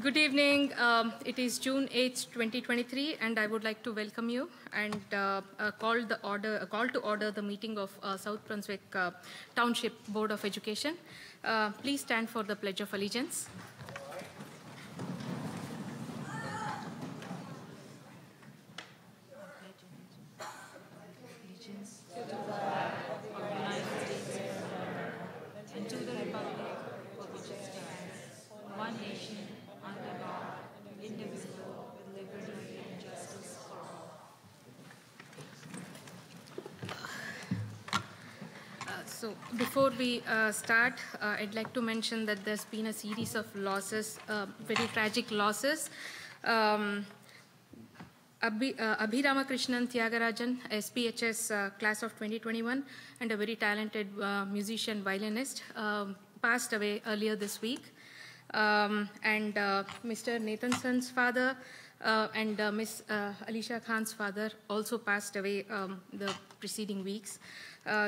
Good evening. It is June 8th, 2023, and I would like to welcome you and call to order the meeting of South Brunswick Township Board of Education. Please stand for the Pledge of Allegiance. So before we start, I'd like to mention that there's been a series of losses, very tragic losses. Abhirama Krishnan Tyagarajan, SPHS class of 2021, and a very talented musician, violinist, passed away earlier this week. And Mr. Nathanson's father and Miss Alisha Khan's father also passed away the preceding weeks.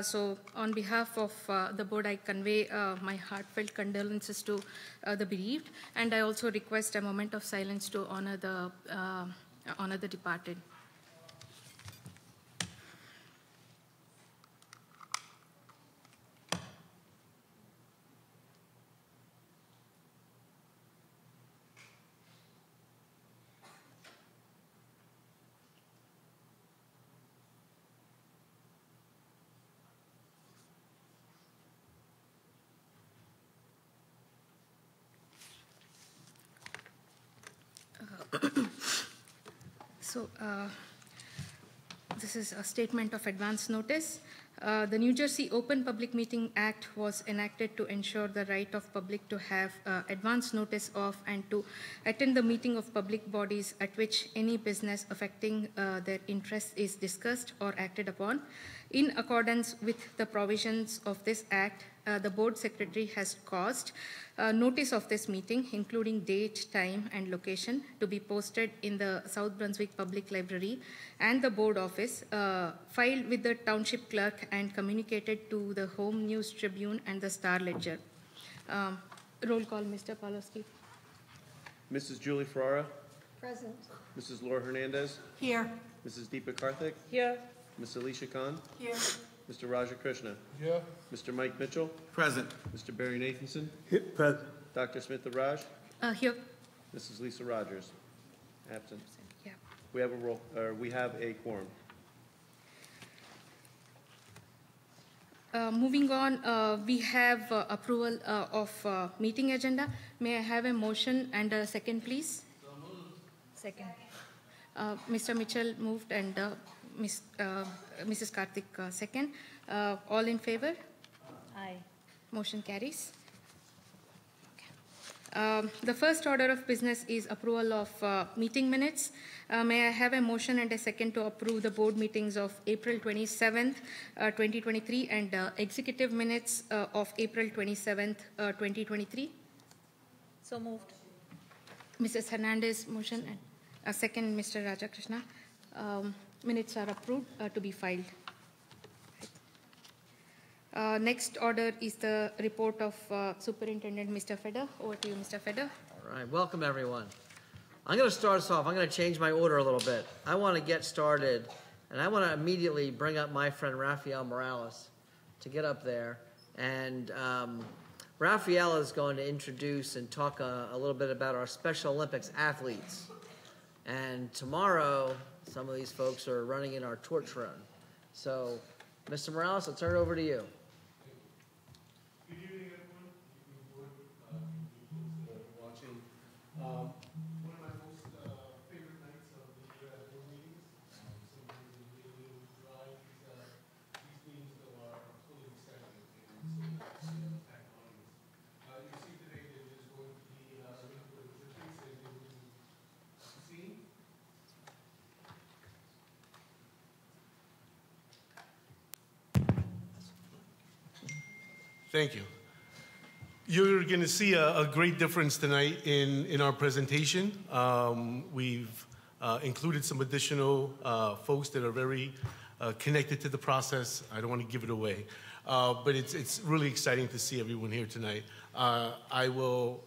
So on behalf of the board, I convey my heartfelt condolences to the bereaved, and I also request a moment of silence to honor the departed. So this is a statement of advance notice. The New Jersey Open Public Meeting Act was enacted to ensure the right of public to have advance notice of and to attend the meeting of public bodies at which any business affecting their interests is discussed or acted upon. In accordance with the provisions of this act, the board secretary has caused notice of this meeting, including date, time, and location, to be posted in the South Brunswick Public Library and the board office, filed with the township clerk, and communicated to the Home News Tribune and the Star Ledger. Roll call, Mr. Pawlowski. Mrs. Julie Ferrara. Present. Mrs. Laura Hernandez. Here. Mrs. Deepa Karthik. Here. Ms. Alicia Khan. Here. Mr. Raja Krishna. Here. Mr. Mike Mitchell. Present. Mr. Barry Nathanson. Here. Present. Dr. Smith Raj. Here. Mrs. Lisa Rogers. Absent. Yeah. We have a quorum. Moving on, we have approval of meeting agenda. May I have a motion and a second, please? Second. Mr. Mitchell moved and Mrs. Karthik second. All in favor? Aye. Motion carries. Okay. The first order of business is approval of meeting minutes. May I have a motion and a second to approve the board meetings of April 27th, 2023 and executive minutes of April 27th, 2023? So moved. Mrs. Hernandez, motion, and a second, Mr. Raja Krishna. Minutes are approved to be filed. Next order is the report of Superintendent Mr. Feder. Over to you, Mr. Feder. All right, welcome everyone. I'm going to start us off. I'm going to change my order a little bit. I want to get started, and I want to immediately bring up my friend Rafael Morales to get up there. And Rafael is going to introduce and talk a little bit about our Special Olympics athletes. And tomorrow, some of these folks are running in our torch run. So, Mr. Morales, I'll turn it over to you. Good evening, everyone. People watching. One of my most favorite nights of the board meetings. Sometimes we really drive these meetings that are fully exciting and so packed audience. You see today that there's going to be a link with the case and it will be seen. Thank you. You're going to see a great difference tonight in our presentation. We've included some additional folks that are very connected to the process. I don't want to give it away, but it's really exciting to see everyone here tonight. I will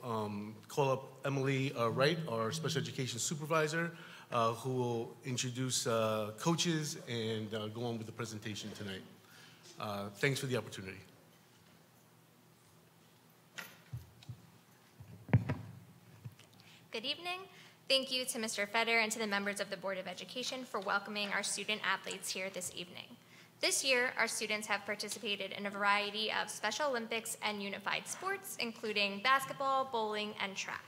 call up Emily Wright, our special education supervisor, who will introduce coaches and go on with the presentation tonight. Thanks for the opportunity. Good evening. Thank you to Mr. Feder and to the members of the Board of Education for welcoming our student athletes here this evening. This year, our students have participated in a variety of Special Olympics and unified sports, including basketball, bowling, and track.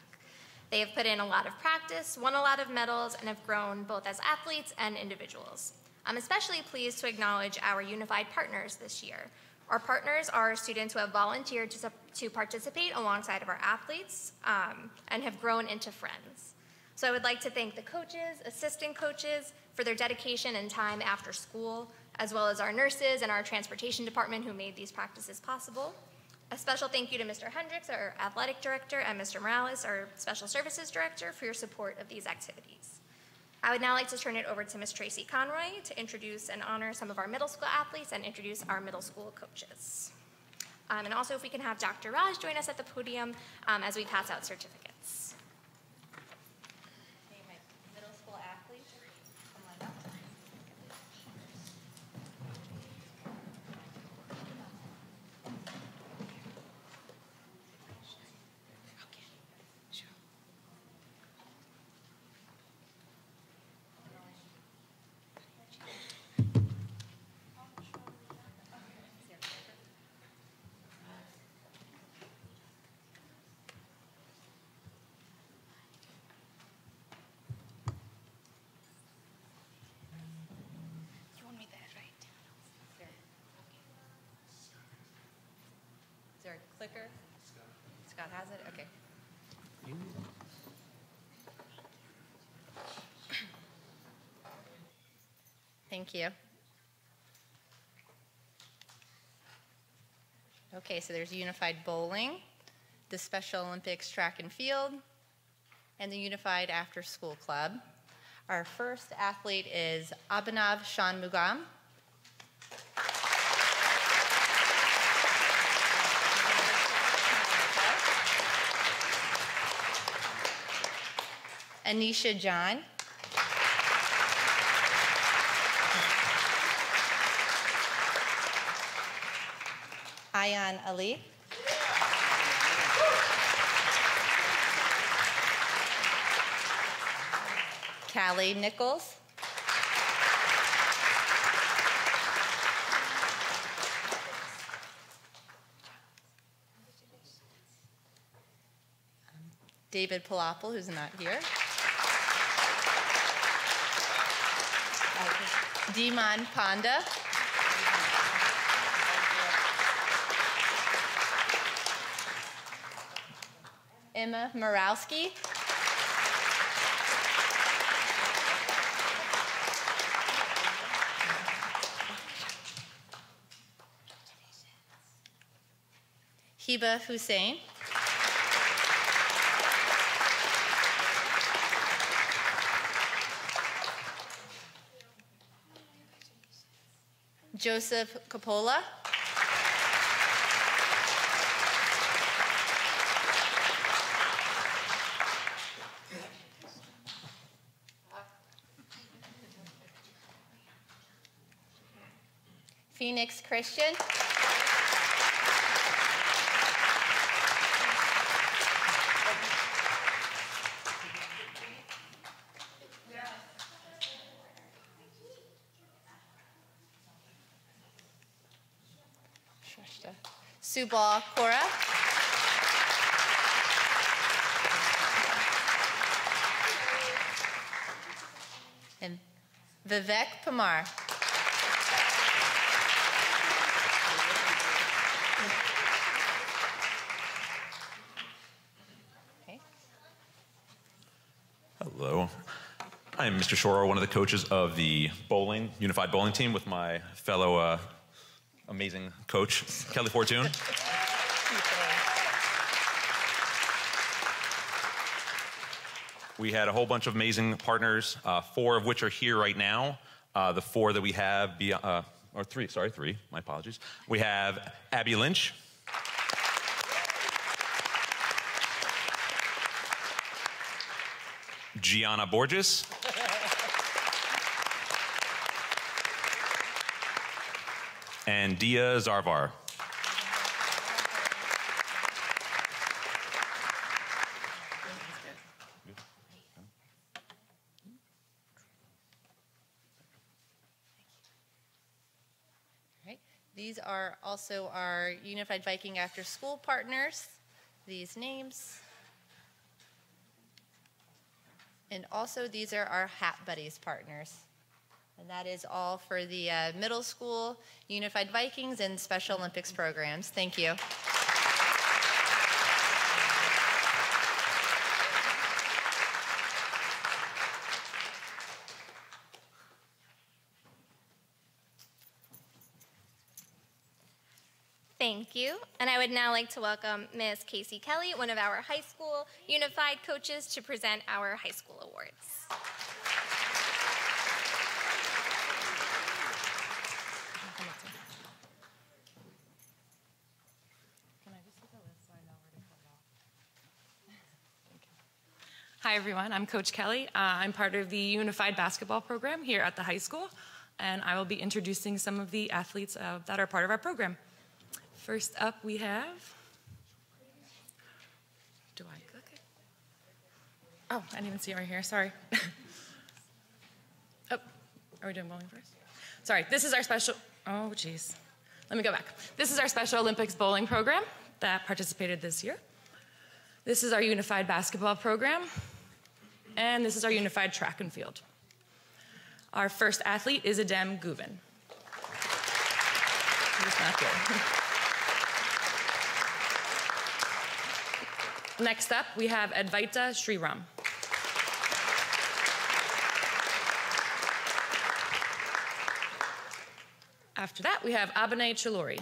They have put in a lot of practice, won a lot of medals, and have grown both as athletes and individuals. I'm especially pleased to acknowledge our unified partners this year. Our partners are students who have volunteered to participate alongside of our athletes and have grown into friends. So I would like to thank the coaches, assistant coaches for their dedication and time after school, as well as our nurses and our transportation department who made these practices possible. A special thank you to Mr. Hendricks, our athletic director, and Mr. Morales, our special services director, for your support of these activities. I would now like to turn it over to Ms. Tracy Conroy to introduce and honor some of our middle school athletes and introduce our middle school coaches. And also if we can have Dr. Raj join us at the podium as we pass out certificates. Okay, my middle school athletes, come on up. Is there a clicker? Scott has it? Okay. Thank you. Okay, so there's unified bowling, the Special Olympics track and field, and the unified after school club. Our first athlete is Abhinav Shanmugam. Anisha John. Ayan Ali. Callie Nichols. David Palapal, who's not here. Diman Panda. Emma Morawski. Hiba Hussein. Joseph Coppola. Phoenix Christian. Subal Kora. And Vivek Pamar. Okay. Hello. I am Mr. Shore, one of the coaches of the bowling, unified bowling team with my fellow amazing coach, Kelly Fortune. We had a whole bunch of amazing partners, 4 of which are here right now. The 4 that we have, or 3, sorry, 3, my apologies. We have Abby Lynch, Gianna Borges. And Dia Zarvar. Right. These are also our Unified Viking After School partners, these names. And also these are our Hat Buddies partners. And that is all for the middle school Unified Vikings and Special Olympics programs. Thank you. Thank you. And I would now like to welcome Ms. Casey Kelly, one of our high school unified coaches, to present our high school awards. Hi, everyone. I'm Coach Kelly. I'm part of the Unified Basketball program here at the high school, and I will be introducing some of the athletes that are part of our program. First up, we have... Do I click it? Oh, I didn't even see it right here. Sorry. Oh, are we doing bowling first? Sorry. This is our special... Oh, geez. Let me go back. This is our Special Olympics bowling program that participated this year. This is our Unified Basketball program. And this is our Unified Track and Field. Our first athlete is Adem Guven. He's not here. Next up, we have Advaita Sriram. After that, we have Abhinay Chilori.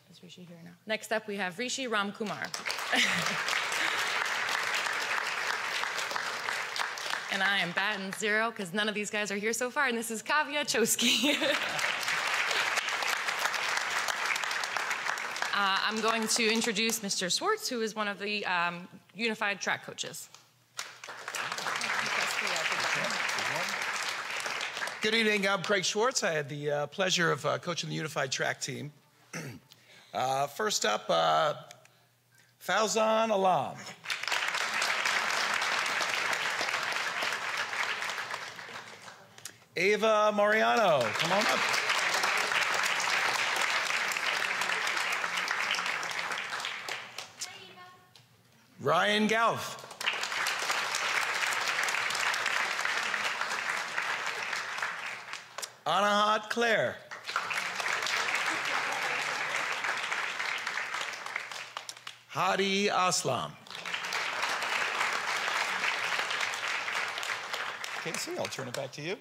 Is Rishi here now? Next up, we have Rishi Ramkumar. And I am batting 0 because none of these guys are here so far, and this is Kavya Chosky. I'm going to introduce Mr. Swartz, who is one of the Unified Track coaches. Good evening, I'm Craig Schwartz. I had the pleasure of coaching the Unified Track team. First up, Fauzan Alam. Ava Mariano, come on up. Ryan Gauff. Anahat Claire. Hadi Aslam. Casey, I'll turn it back to you.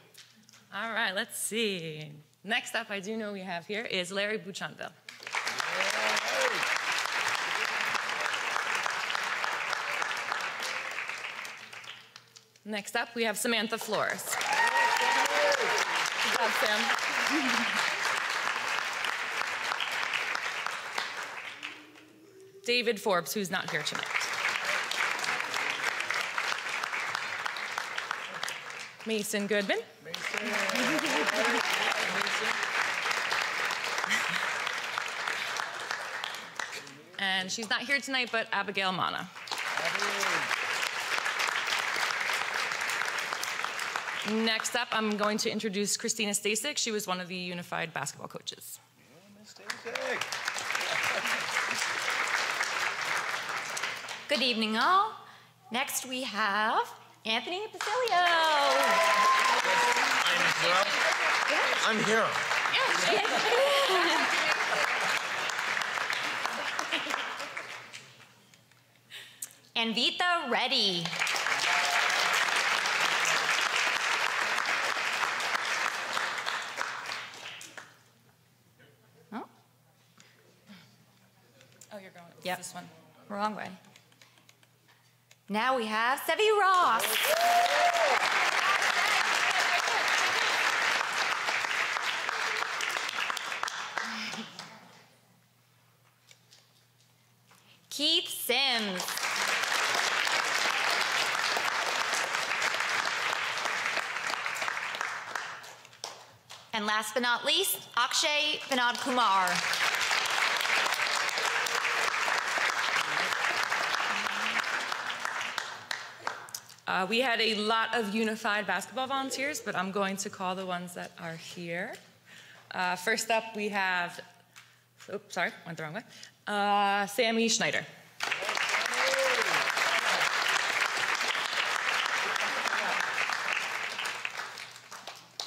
All right, let's see. Next up, I do know we have here is Larry Buchanville. Next up, we have Samantha Flores. Good job, Sam. David Forbes, who's not here tonight. Mason Goodman. And she's not here tonight, but Abigail Mana. Next up, I'm going to introduce Christina Stasik. She was one of the Unified Basketball coaches. Good evening, all. Next, we have Anthony Basilio. I'm here. And Vita Reddy. Oh, you're going Yep. this one. Wrong way. Now we have Sevi Ross. Keith Sims. And last but not least, Akshay Vinod Kumar. We had a lot of unified basketball volunteers, but I'm going to call the ones that are here. First up, we have, oops, sorry, went the wrong way. Sammy Schneider.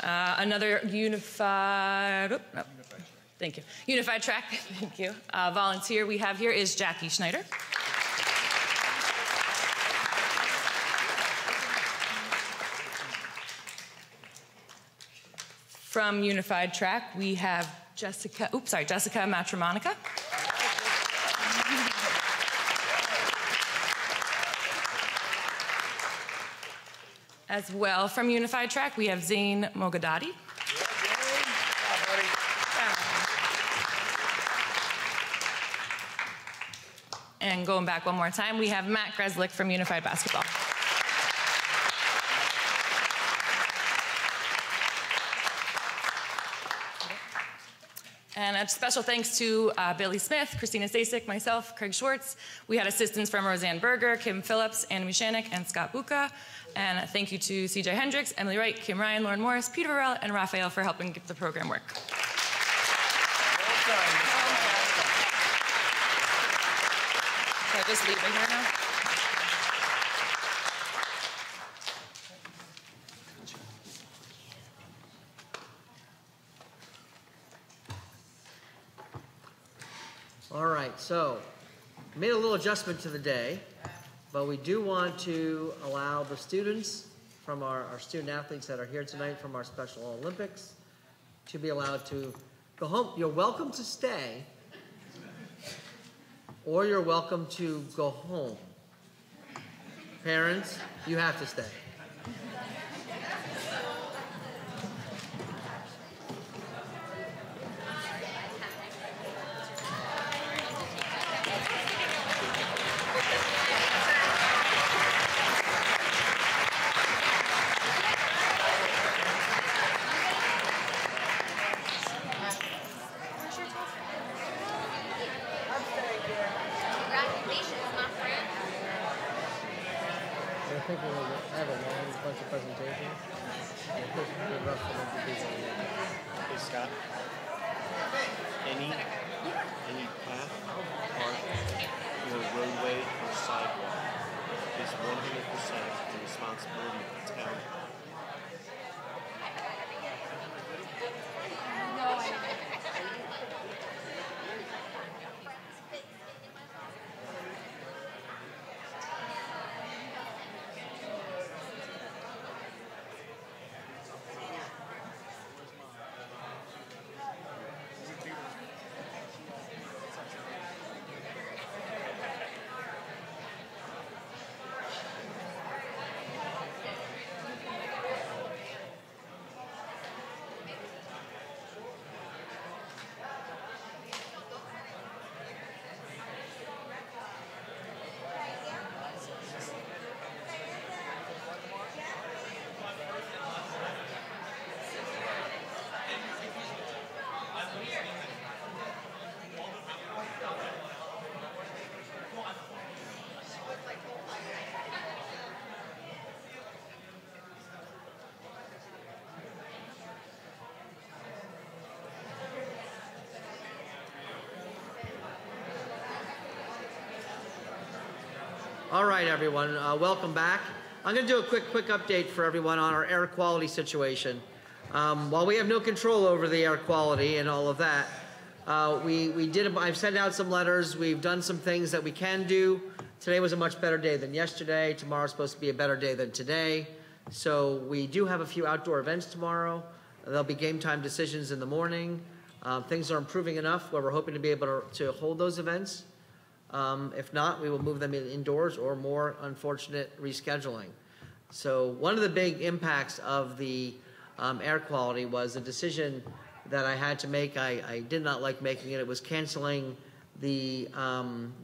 Another unified, oh, no, thank you. Unified track, thank you. Volunteer we have here is Jackie Schneider. From Unified Track, we have Jessica Matrimonica. As well, from Unified Track, we have Zain Mogadadi. And going back one more time, we have Matt Greslick from Unified Basketball. And a special thanks to Billy Smith, Christina Stasik, myself, Craig Schwartz. We had assistance from Roseanne Berger, Kim Phillips, Anna Mishanik, and Scott Buca. And thank you to CJ Hendricks, Emily Wright, Kim Ryan, Lauren Morris, Peter Varela, and Raphael for helping get the program work. Well done. Can I just leave it here now? All right, so made a little adjustment to the day, but we do want to allow the students from our student athletes that are here tonight from our Special Olympics to be allowed to go home. You're welcome to stay, or you're welcome to go home. Parents, you have to stay. Any path, park, or roadway or sidewalk is 100% the responsibility of the town. All right, everyone, welcome back. I'm going to do a quick update for everyone on our air quality situation. While we have no control over the air quality and all of that, I've sent out some letters. We've done some things that we can do. Today was a much better day than yesterday. Tomorrow's supposed to be a better day than today. So we do have a few outdoor events tomorrow. There'll be game time decisions in the morning. Things are improving enough where we're hoping to be able to hold those events. If not, we will move them indoors or more unfortunate rescheduling. So one of the big impacts of the air quality was a decision that I had to make. I did not like making it. It was canceling the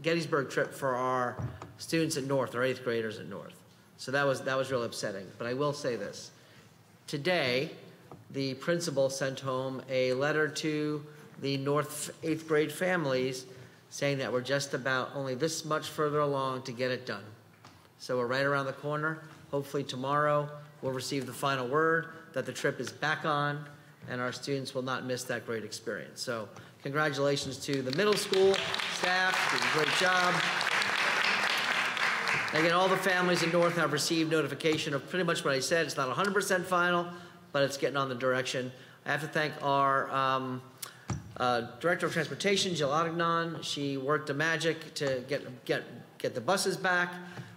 Gettysburg trip for our students at North, our 8th graders at North. So that was real upsetting. But I will say this. Today, the principal sent home a letter to the North 8th grade families saying that we're just about only this much further along to get it done. So we're right around the corner. Hopefully tomorrow we'll receive the final word that the trip is back on and our students will not miss that great experience. So congratulations to the middle school staff, did a great job. Again, all the families in North have received notification of pretty much what I said. It's not 100% final, but it's getting on the direction. I have to thank our Director of Transportation, Jill Ottagnon. She worked a magic to get the buses back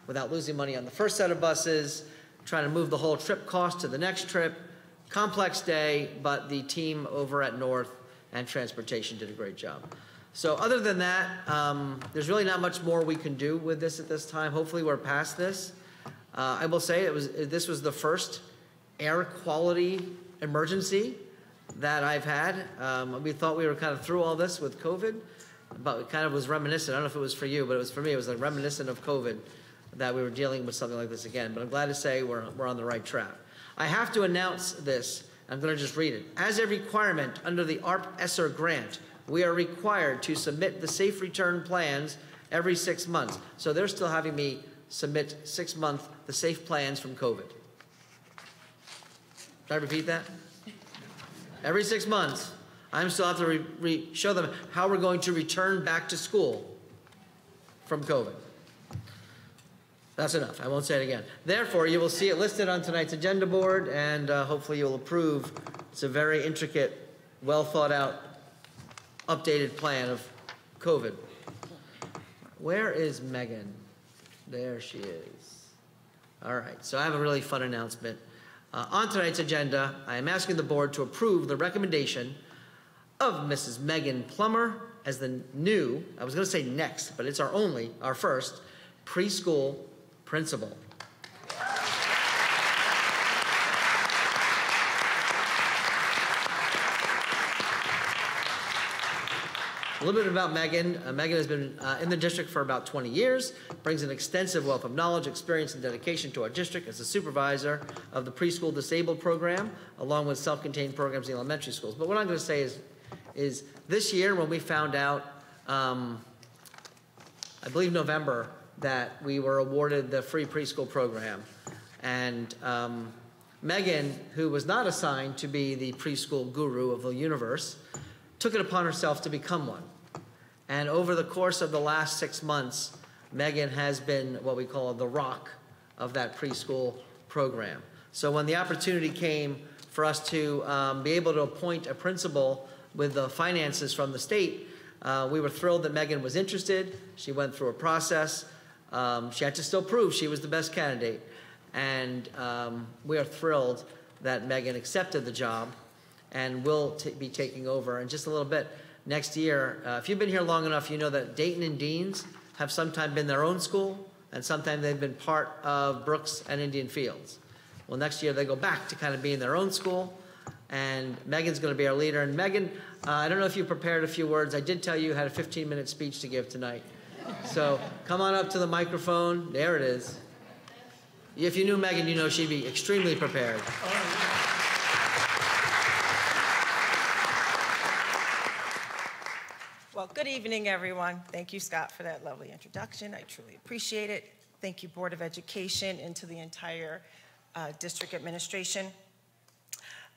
without losing money on the first set of buses, trying to move the whole trip cost to the next trip. Complex day, but the team over at North and Transportation did a great job. So other than that, there's really not much more we can do with this at this time. Hopefully we're past this. I will say this was the first air quality emergency that I've had. We thought we were kind of through all this with COVID, but it kind of was reminiscent. I don't know if it was for you, but it was for me. It was like reminiscent of COVID that we were dealing with something like this again. But I'm glad to say we're on the right track. I have to announce this. I'm going to just read it. As a requirement under the ARP-ESSER grant, we are required to submit the safe return plans every 6 months. So they're still having me submit 6 months the safe plans from COVID. Did I repeat that? Every 6 months, I'm still have to show them how we're going to return back to school from COVID. That's enough. I won't say it again. Therefore, you will see it listed on tonight's agenda board, and hopefully you'll approve. It's a very intricate, well thought out, updated plan of COVID. Where is Megan? There she is. All right, so I have a really fun announcement. On tonight's agenda, I am asking the board to approve the recommendation of Mrs. Megan Plummer as the new, I was going to say next, but it's our first preschool principal. A little bit about Megan. Megan has been in the district for about 20 years, brings an extensive wealth of knowledge, experience, and dedication to our district as a supervisor of the preschool disabled program, along with self-contained programs in elementary schools. But what I'm going to say is this year when we found out, I believe November, that we were awarded the free preschool program. And Megan, who was not assigned to be the preschool guru of the universe, took it upon herself to become one. And over the course of the last 6 months, Megan has been what we call the rock of that preschool program. So when the opportunity came for us to be able to appoint a principal with the finances from the state, we were thrilled that Megan was interested. She went through a process. She had to still prove she was the best candidate. And we are thrilled that Megan accepted the job and will be taking over in just a little bit next year. If you've been here long enough, you know that Dayton and Deans have sometimes been their own school, and sometimes they've been part of Brooks and Indian Fields. Well, next year they go back to kind of being their own school, and Megan's going to be our leader. And Megan, I don't know if you prepared a few words. I did tell you had a 15-minute speech to give tonight. So come on up to the microphone. There it is. If you knew Megan, you know she'd be extremely prepared. Well, good evening, everyone. Thank you, Scott, for that lovely introduction. I truly appreciate it. Thank you, Board of Education, and to the entire district administration.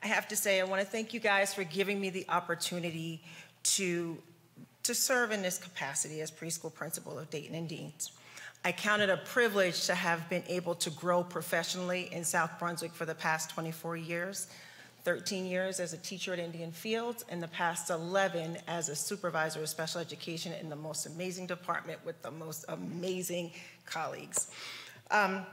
I have to say, I want to thank you guys for giving me the opportunity to serve in this capacity as preschool principal of Dayton and Deans. I count it a privilege to have been able to grow professionally in South Brunswick for the past 24 years. 13 years as a teacher at Indian Fields, and the past 11 as a supervisor of special education in the most amazing department with the most amazing colleagues. I'm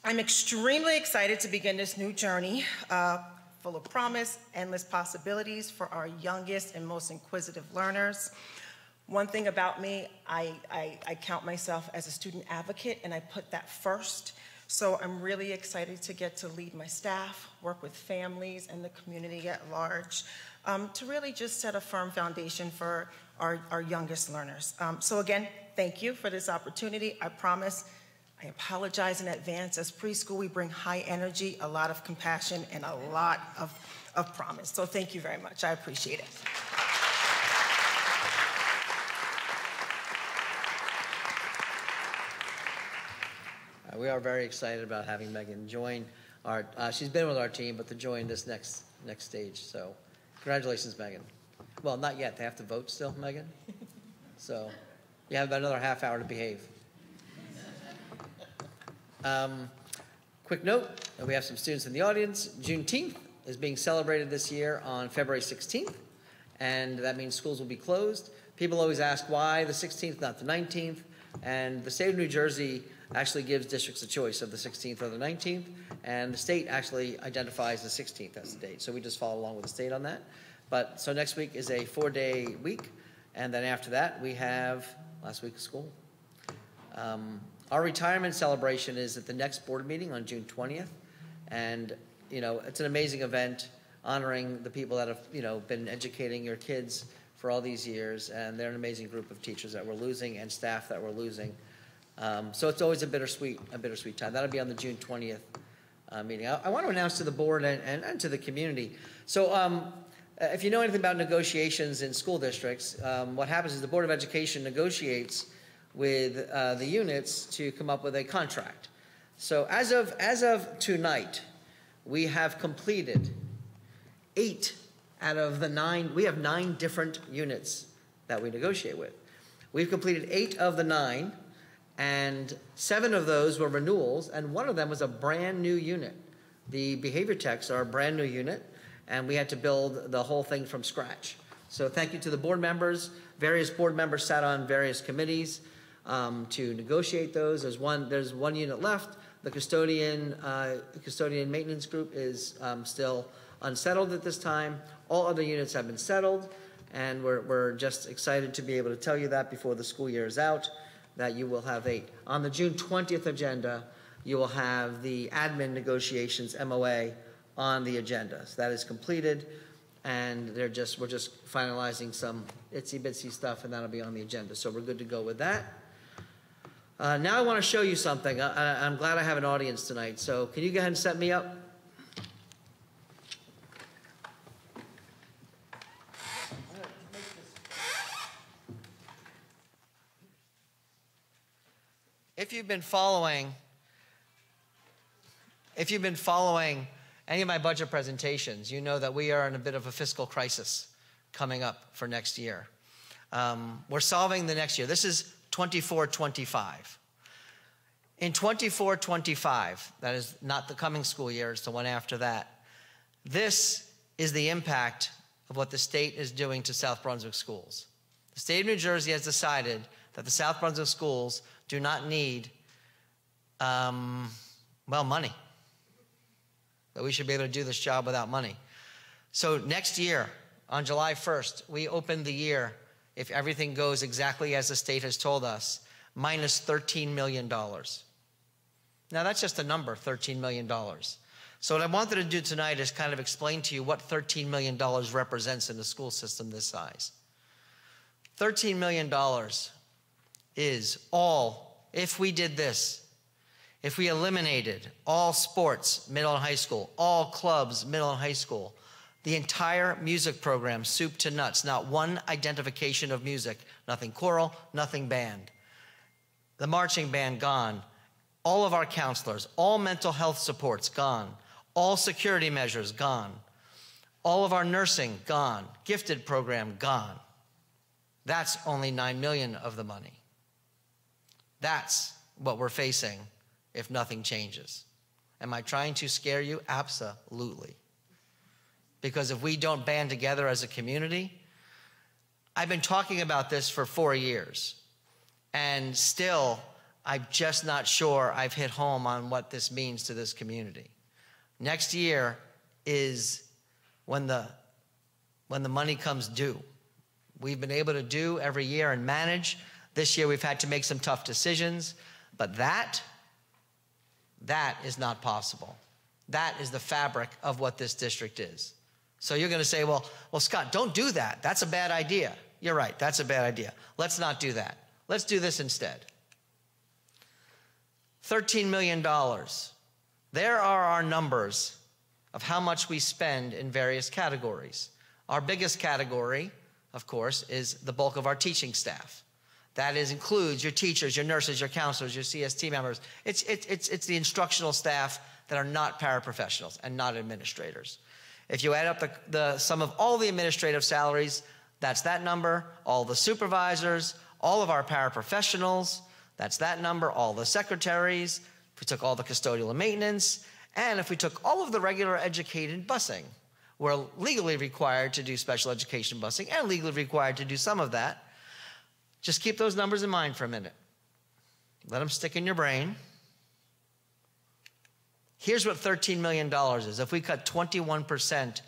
extremely excited to begin this new journey, full of promise, endless possibilities for our youngest and most inquisitive learners. One thing about me, I count myself as a student advocate, and I put that first. So I'm really excited to get to lead my staff, work with families and the community at large, to really just set a firm foundation for our youngest learners. So again, thank you for this opportunity. I promise, I apologize in advance. As preschool, we bring high energy, a lot of compassion, and a lot of promise. So thank you very much. I appreciate it. We are very excited about having Megan join our, she's been with our team, but to join this next stage. So congratulations, Megan. Well, not yet. They have to vote still, Megan. So you have about another half hour to behave. Quick note, we have some students in the audience. Juneteenth is being celebrated this year on February 16th, and that means schools will be closed. People always ask why the 16th, not the 19th, and the state of New Jersey actually gives districts a choice of the 16th or the 19th, and the state actually identifies the 16th as the date, so we just follow along with the state on that. But so next week is a 4-day week, and then after that we have last week of school. Our retirement celebration is at the next board meeting on June 20th, and it's an amazing event honoring the people that have been educating your kids for all these years, and they're an amazing group of teachers that we're losing and staff that we're losing. So it's always a bittersweet time. That'll be on the June 20th meeting. I want to announce to the board and to the community. So if you know anything about negotiations in school districts, what happens is the Board of Education negotiates with the units to come up with a contract. So as of tonight, we have completed 8 out of the 9. We have 9 different units that we negotiate with. We've completed 8 of the 9. And 7 of those were renewals, and 1 of them was a brand new unit. The behavior techs are a brand new unit, and we had to build the whole thing from scratch. So thank you to the board members. Various board members sat on various committees to negotiate those. There's one unit left. The custodian maintenance group is still unsettled at this time. All other units have been settled, and we're just excited to be able to tell you that before the school year is out, that you will have 8. On the June 20th agenda, you will have the admin negotiations, MOA, on the agenda. So that is completed, and we're just finalizing some itsy-bitsy stuff, and that'll be on the agenda. So we're good to go with that. Now I want to show you something. I'm glad I have an audience tonight. So can you go ahead and set me up? If you've been following any of my budget presentations, you know that we are in a bit of a fiscal crisis coming up for next year. We're solving the next year. This is 24-25. In 24-25, that is not the coming school year, it's the one after that, this is the impact of what the state is doing to South Brunswick schools. The state of New Jersey has decided that the South Brunswick schools do not need, money. That we should be able to do this job without money. So next year, on July 1st, we open the year, if everything goes exactly as the state has told us, minus $13 million. Now that's just a number, $13 million. So what I wanted to do tonight is kind of explain to you what $13 million represents in a school system this size. $13 million is all, if we did this, if we eliminated all sports, middle and high school, all clubs, middle and high school, the entire music program, soup to nuts, not one identification of music, nothing choral, nothing band. The marching band, gone. All of our counselors, all mental health supports, gone. All security measures, gone. All of our nursing, gone. Gifted program, gone. That's only $9 million of the money. That's what we're facing if nothing changes. Am I trying to scare you? Absolutely. Because if we don't band together as a community, I've been talking about this for 4 years, and still I'm just not sure I've hit home on what this means to this community. Next year is when the money comes due. We've been able to do every year and manage. This year we've had to make some tough decisions, but that is not possible. That is the fabric of what this district is. So you're going to say, well, Scott, don't do that. That's a bad idea. You're right. That's a bad idea. Let's not do that. Let's do this instead. $13 million. There are our numbers of how much we spend in various categories. Our biggest category, of course, is the bulk of our teaching staff. That includes your teachers, your nurses, your counselors, your CST members. It's the instructional staff that are not paraprofessionals and not administrators. If you add up the sum of all the administrative salaries, that's that number. All the supervisors, all of our paraprofessionals, that's that number. All the secretaries, if we took all the custodial and maintenance, and if we took all of the regular educated busing, we're legally required to do special education busing and legally required to do some of that. Just keep those numbers in mind for a minute. Let them stick in your brain. Here's what $13 million is if we cut 21%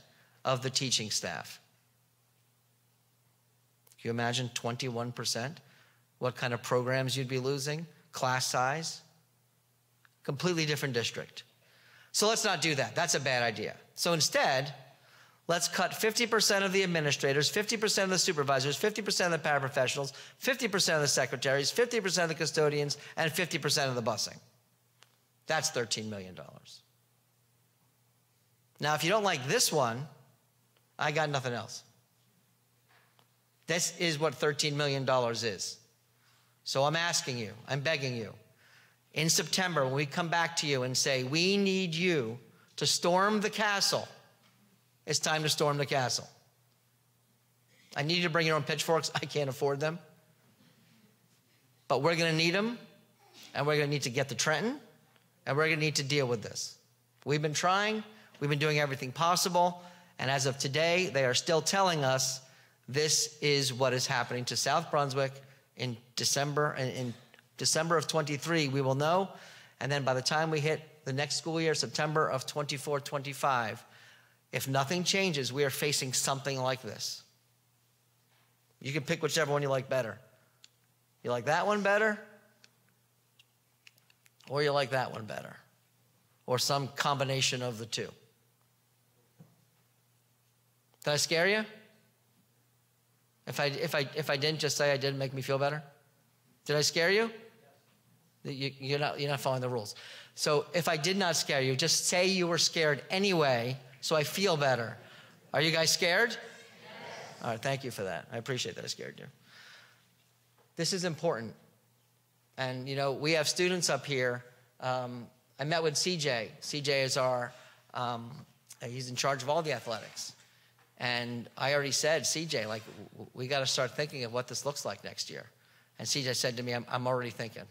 of the teaching staff. Can you imagine 21%? What kind of programs you'd be losing? Class size? Completely different district. So let's not do that. That's a bad idea. So instead, let's cut 50% of the administrators, 50% of the supervisors, 50% of the paraprofessionals, 50% of the secretaries, 50% of the custodians, and 50% of the busing. That's $13 million. Now, if you don't like this one, I got nothing else. This is what $13 million is. So I'm asking you, I'm begging you, in September, when we come back to you and say, we need you to storm the castle, it's time to storm the castle. I need you to bring your own pitchforks. I can't afford them. But we're going to need them, and we're going to need to get to Trenton, and we're going to need to deal with this. We've been trying. We've been doing everything possible. And as of today, they are still telling us this is what is happening to South Brunswick in December. In December of 23, we will know. And then by the time we hit the next school year, September of 24-25, if nothing changes, we are facing something like this. You can pick whichever one you like better. You like that one better? Or you like that one better? Or some combination of the two? Did I scare you? If I didn't, just say I didn't make me feel better. Did I scare you? You're not following the rules. So if I did not scare you, just say you were scared anyway, so I feel better. Are you guys scared? Yes. All right, thank you for that. I appreciate that I scared you. This is important. And, you know, we have students up here. I met with CJ. CJ is he's in charge of all the athletics. And I already said, CJ, like, we got to start thinking of what this looks like next year. And CJ said to me, I'm already thinking.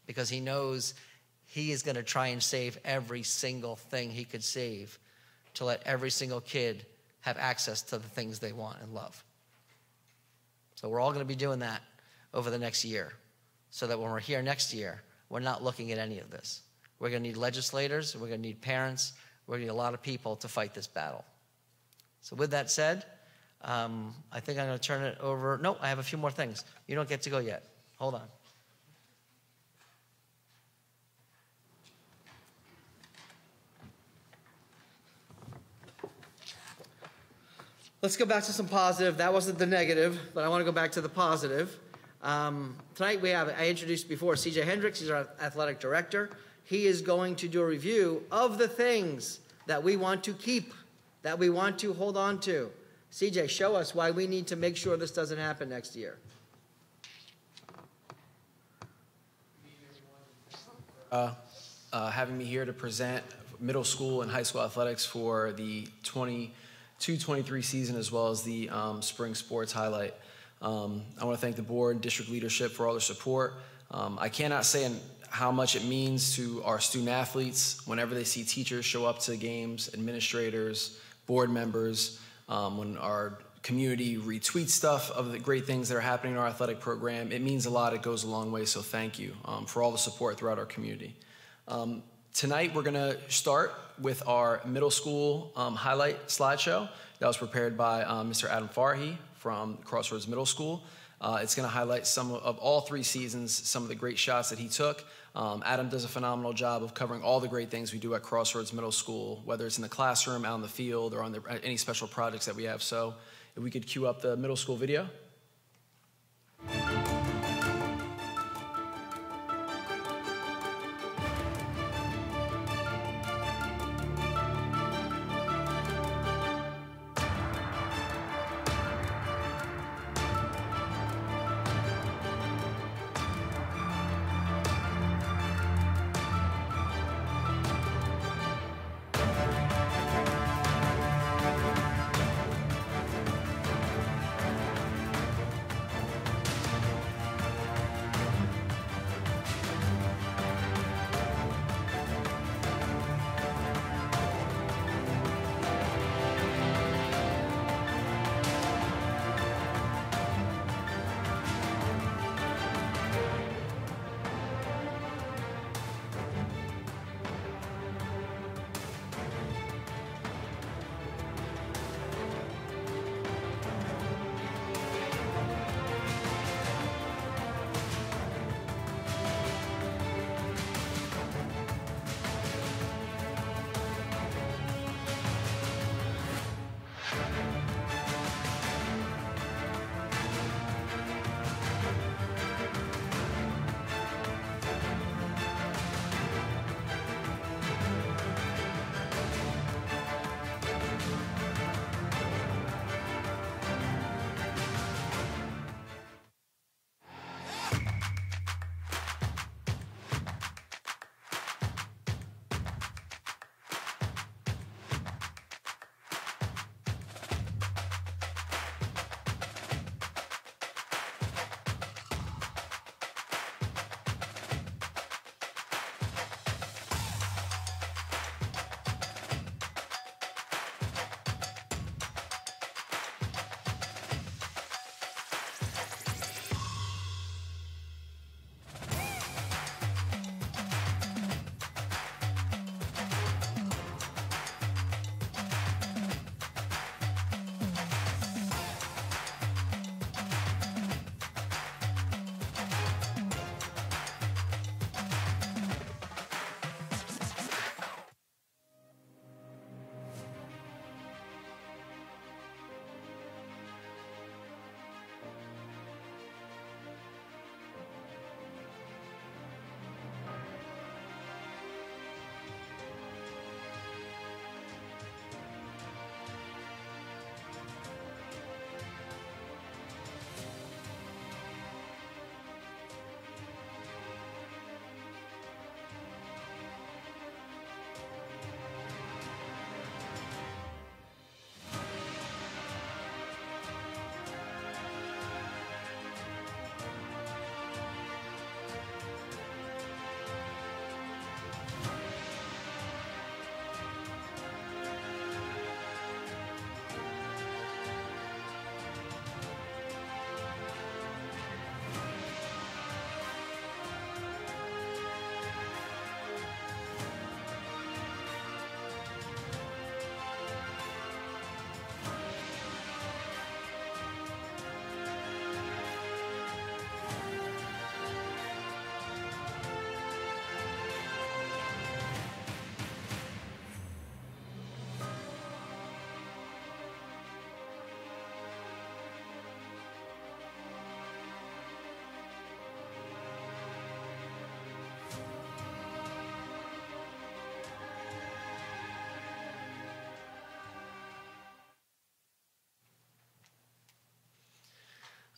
Because he knows he is going to try and save every single thing he could save to let every single kid have access to the things they want and love. So we're all going to be doing that over the next year so that when we're here next year, we're not looking at any of this. We're going to need legislators. We're going to need parents. We're going to need a lot of people to fight this battle. So with that said, I think I'm going to turn it over. No, I have a few more things. You don't get to go yet. Hold on. Let's go back to some positive. That wasn't the negative, but I want to go back to the positive. Tonight I introduced before CJ Hendricks. He's our athletic director. He is going to do a review of the things that we want to keep, that we want to hold on to. CJ, show us why we need to make sure this doesn't happen next year. Having me here to present middle school and high school athletics for the 22-23 season, as well as the spring sports highlight. I want to thank the board and district leadership for all their support. I cannot say how much it means to our student athletes whenever they see teachers show up to games, administrators, board members, when our community retweets stuff of the great things that are happening in our athletic program. It means a lot. It goes a long way. So thank you for all the support throughout our community. Tonight, we're going to start with our middle school highlight slideshow that was prepared by Mr. Adam Farhi from Crossroads Middle School. It's going to highlight some of all 3 seasons, some of the great shots that he took. Adam does a phenomenal job of covering all the great things we do at Crossroads Middle School, whether it's in the classroom, out in the field, or on any special projects that we have. So it If we could cue up the middle school video.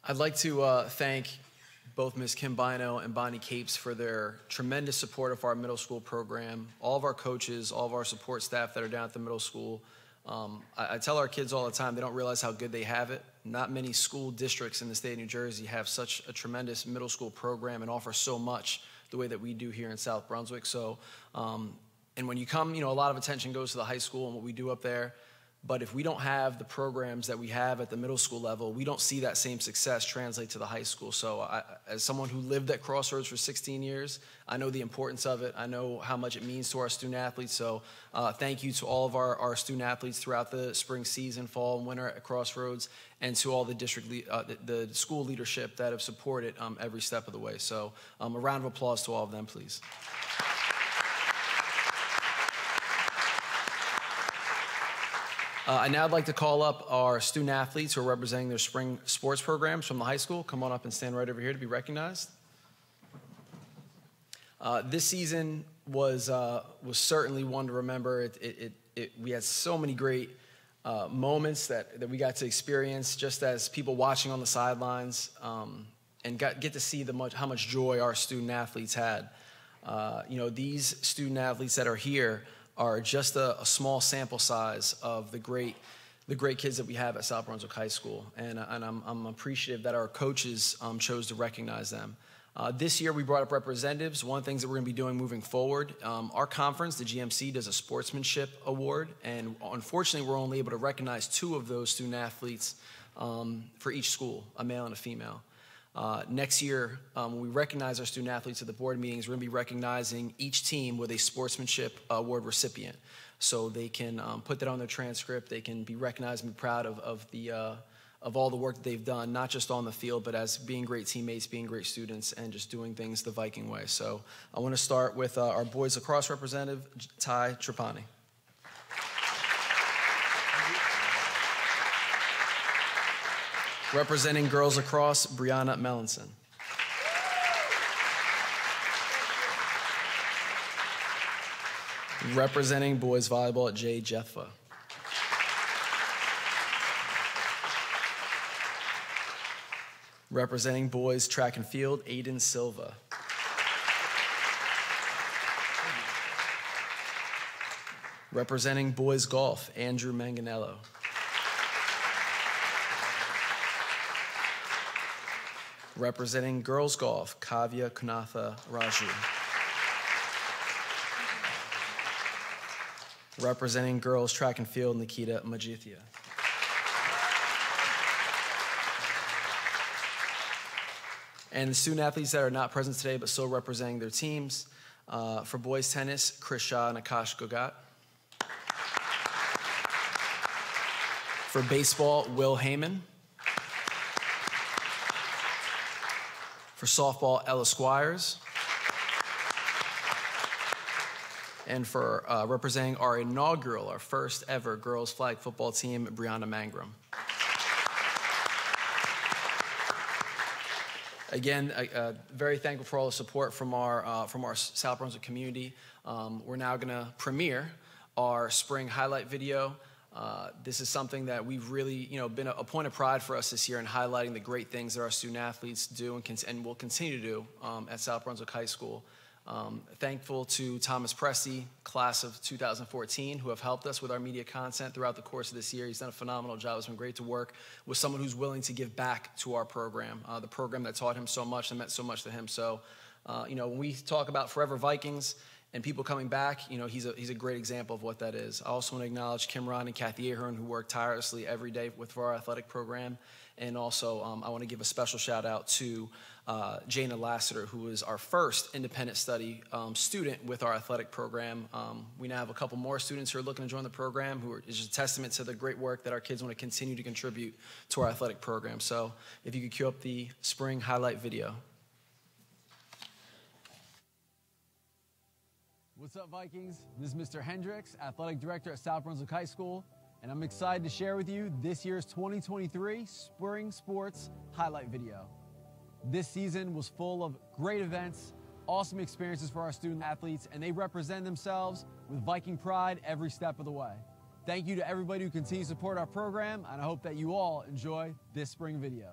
I'd like to thank both Ms. Kim Bino and Bonnie Capes for their tremendous support of our middle school program, all of our coaches, all of our support staff that are down at the middle school. I tell our kids all the time, they don't realize how good they have it. Not many school districts in the state of New Jersey have such a tremendous middle school program and offer so much the way that we do here in South Brunswick. So, and when you come, a lot of attention goes to the high school and what we do up there. But if we don't have the programs that we have at the middle school level, we don't see that same success translate to the high school. So as someone who lived at Crossroads for 16 years, I know the importance of it. I know how much it means to our student athletes. So thank you to all of our student athletes throughout the spring season, fall, and winter at Crossroads, and to all the district, the school leadership that have supported every step of the way. So a round of applause to all of them, please. I'd now like to call up our student athletes who are representing their spring sports programs from the high school. Come on up and stand right over here to be recognized. This season was certainly one to remember. We had so many great moments that we got to experience just as people watching on the sidelines, and get to see how much joy our student athletes had. These student athletes that are here are just a small sample size of the great kids that we have at South Brunswick High School, and I'm appreciative that our coaches chose to recognize them. This year we brought up representatives. One of the things that we're going to be doing moving forward, our conference, the GMC, does a sportsmanship award, and unfortunately we're only able to recognize 2 of those student athletes for each school, a male and a female. Next year, when we recognize our student athletes at the board meetings, we're going to be recognizing each team with a sportsmanship award recipient. So they can put that on their transcript. They can be recognized and be proud of all the work that they've done, not just on the field, but as being great teammates, being great students, and just doing things the Viking way. So I want to start with our boys lacrosse representative, Ty Trapani. Representing girls lacrosse, Brianna Mellinson. Representing boys volleyball, Jay Jeffa. Representing boys track and field, Aiden Silva. Representing boys golf, Andrew Manganello. Representing girls golf, Kavya Kunatha Raju. Representing girls track and field, Nikita Majithia. And the student athletes that are not present today but still representing their teams, for boys tennis, Chris Shah and Akash Gogat. For baseball, Will Heyman. For softball, Ella Squires. And for representing our inaugural, our first ever girls flag football team, Brianna Mangrum. Again, very thankful for all the support from our South Brunswick community. We're now going to premiere our spring highlight video. This is something that we've really, been a point of pride for us this year in highlighting the great things that our student athletes do and will continue to do at South Brunswick High School. Thankful to Thomas Pressey, class of 2014, who have helped us with our media content throughout the course of this year. He's done a phenomenal job. It's been great to work with someone who's willing to give back to our program, the program that taught him so much and meant so much to him. So, when we talk about Forever Vikings and people coming back, he's a great example of what that is. I also want to acknowledge Kim Ron and Kathy Ahern, who work tirelessly every day for our athletic program. And also, I want to give a special shout out to Jana Lassiter, who is our first independent study student with our athletic program. We now have a couple more students who are looking to join the program, is just a testament to the great work that our kids want to continue to contribute to our athletic program. So if you could cue up the spring highlight video. What's up, Vikings? This is Mr. Hendricks, Athletic Director at South Brunswick High School, and I'm excited to share with you this year's 2023 Spring Sports Highlight Video. This season was full of great events, awesome experiences for our student athletes, and they represent themselves with Viking pride every step of the way. Thank you to everybody who continues to support our program, and I hope that you all enjoy this spring video.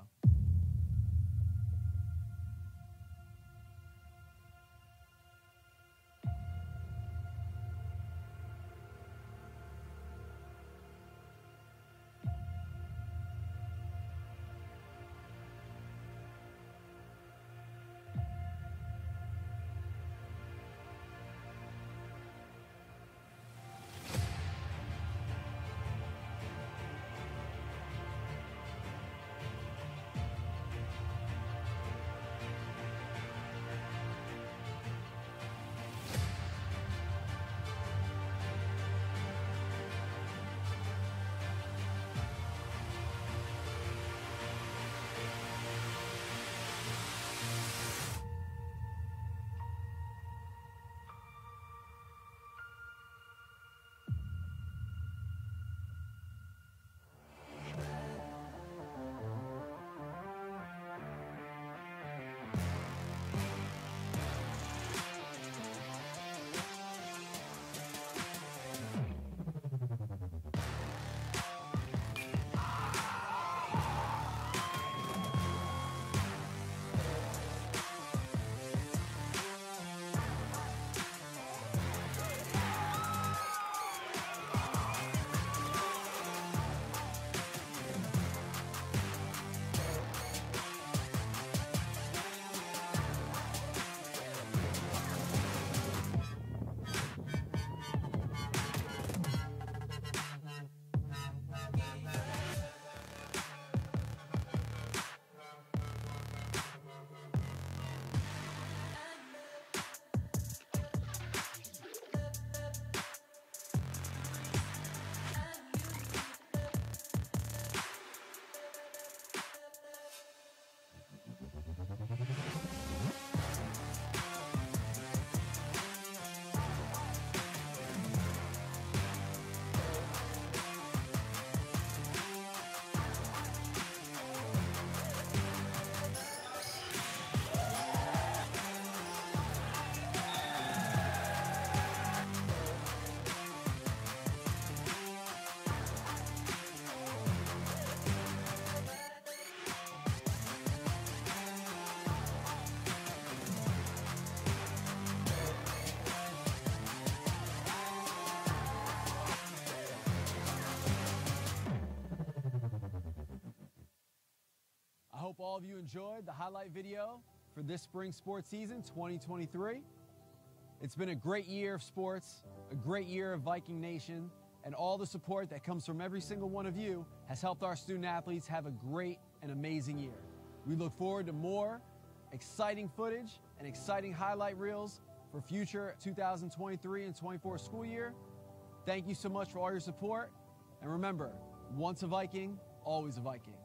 of you enjoyed the highlight video for this spring sports season 2023. It's been a great year of sports, a great year of Viking Nation, and all the support that comes from every single one of you has helped our student athletes have a great and amazing year. We look forward to more exciting footage and exciting highlight reels for future 2023 and 24 school year. Thank you so much for all your support. And remember, once a Viking, always a Viking.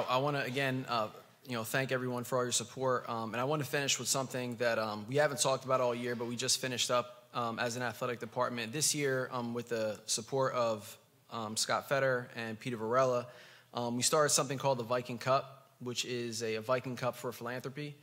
I want to again, thank everyone for all your support, and I want to finish with something that we haven't talked about all year, but we just finished up as an athletic department this year with the support of Scott Fetter and Peter Varela. We started something called the Viking Cup, which is a Viking Cup for philanthropy,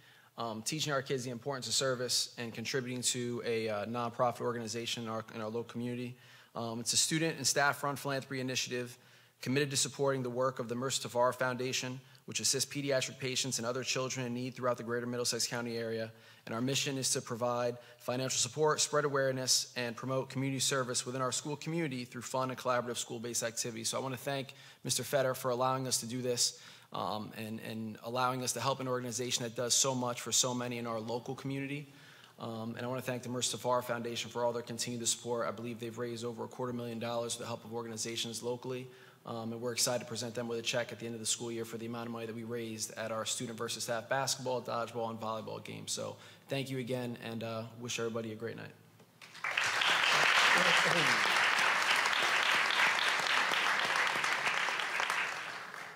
teaching our kids the importance of service and contributing to a nonprofit organization in our local community. It's a student and staff-run philanthropy initiative committed to supporting the work of the Mercy Tafara Foundation, which assists pediatric patients and other children in need throughout the greater Middlesex County area. And our mission is to provide financial support, spread awareness, and promote community service within our school community through fun and collaborative school-based activities. So I want to thank Mr. Fetter for allowing us to do this and allowing us to help an organization that does so much for so many in our local community. And I want to thank the Mercy Tafara Foundation for all their continued support. I believe they've raised over $250,000 with the help of organizations locally. And we're excited to present them with a check at the end of the school year for the amount of money that we raised at our student versus staff basketball, dodgeball, and volleyball games. So thank you again, and wish everybody a great night.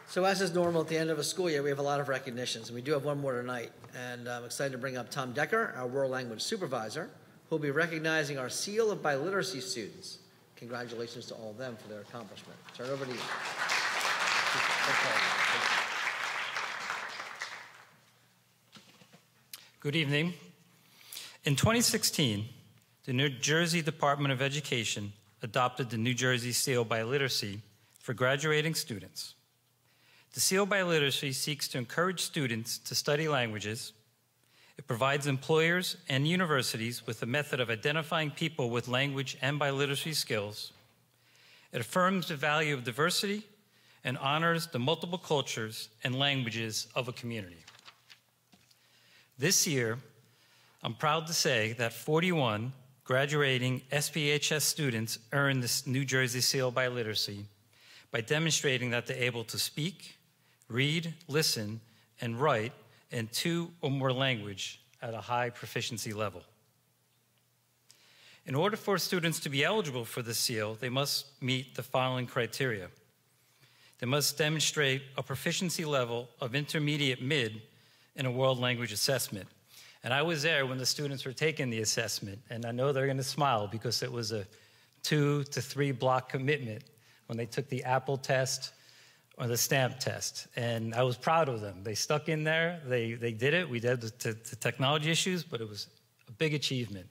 So as is normal at the end of a school year, we have a lot of recognitions, and we do have one more tonight. And I'm excited to bring up Tom Decker, our world language supervisor, who will be recognizing our Seal of Biliteracy students. Congratulations to all of them for their accomplishment. Turn it over to you. Good evening. In 2016, the New Jersey Department of Education adopted the New Jersey Seal by Literacy for graduating students. The Seal by Literacy seeks to encourage students to study languages. It provides employers and universities with a method of identifying people with language and biliteracy skills. It affirms the value of diversity and honors the multiple cultures and languages of a community. This year, I'm proud to say that 41 graduating SPHS students earned this New Jersey Seal by Literacy by demonstrating that they're able to speak, read, listen, and write in 2 or more languages at a high proficiency level. In order for students to be eligible for the seal, they must meet the following criteria. They must demonstrate a proficiency level of intermediate mid in a world language assessment. And I was there when the students were taking the assessment, and I know they're going to smile because it was a 2 to 3 block commitment when they took the Apple test or the stamp test, and I was proud of them. They stuck in there, they did it. We did the technology issues, but it was a big achievement.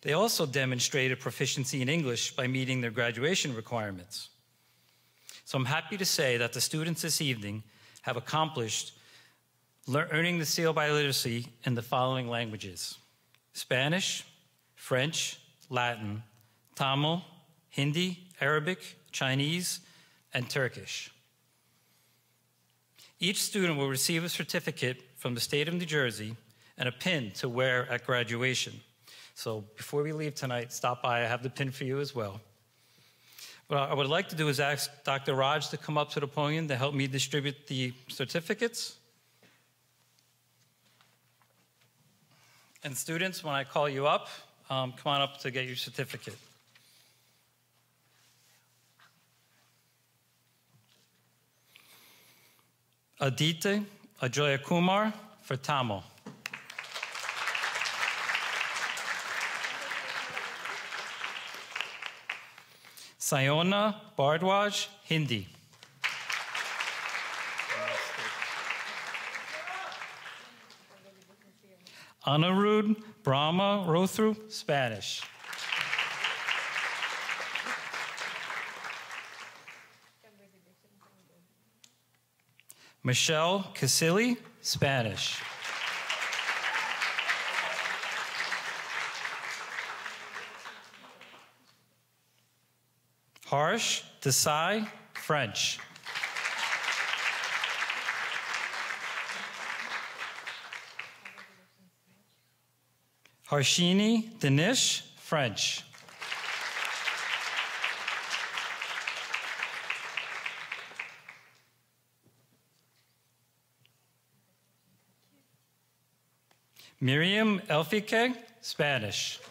They also demonstrated proficiency in English by meeting their graduation requirements. So I'm happy to say that the students this evening have accomplished earning the Seal by Literacy in the following languages: Spanish, French, Latin, Tamil, Hindi, Arabic, Chinese, and Turkish. Each student will receive a certificate from the state of New Jersey and a pin to wear at graduation. So before we leave tonight, stop by. I have the pin for you as well. What I would like to do is ask Dr. Raj to come up to the podium to help me distribute the certificates. And students, when I call you up, come on up to get your certificate. Aditi Ajoya Kumar for Tamil. Sayona Bardwaj, Hindi. Anirudh Brahma Rothru, Spanish. Michelle Casilli, Spanish. Harsh Desai, French. Harshini Danish, French. Miriam Elfike, Spanish.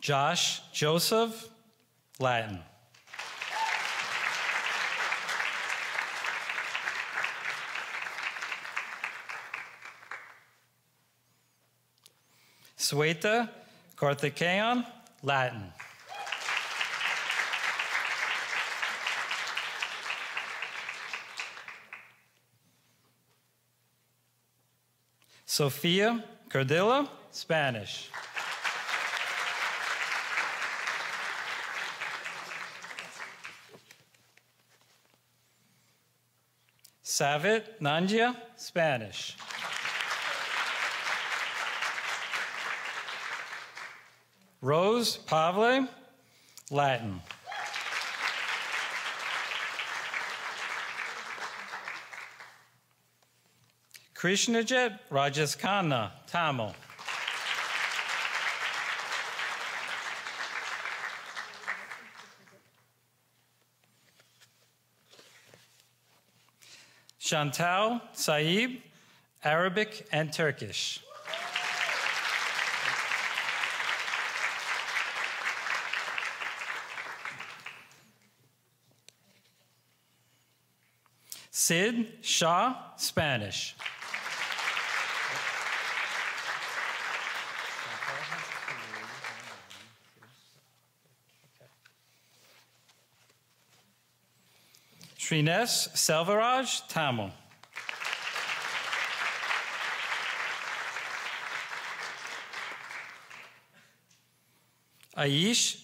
Josh Joseph, Latin. Sweta Karthikeyan, Latin. Sophia Cardilla, Spanish. Savit Nanjia, Spanish. Rose Pavle, Latin. Krishnajit Rajaskana, Tamil. Chantal Saib, Arabic and Turkish. Sid Shah, Spanish. Srines Selvaraj, Tamil. Aish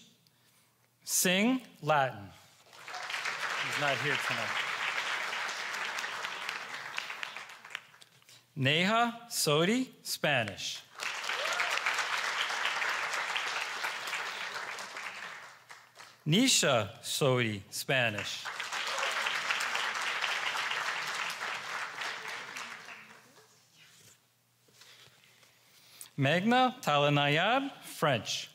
Singh, Latin. He's not here tonight. Neha Sodi, Spanish. Nisha Sodi, Spanish. Meghna Talanayad, French.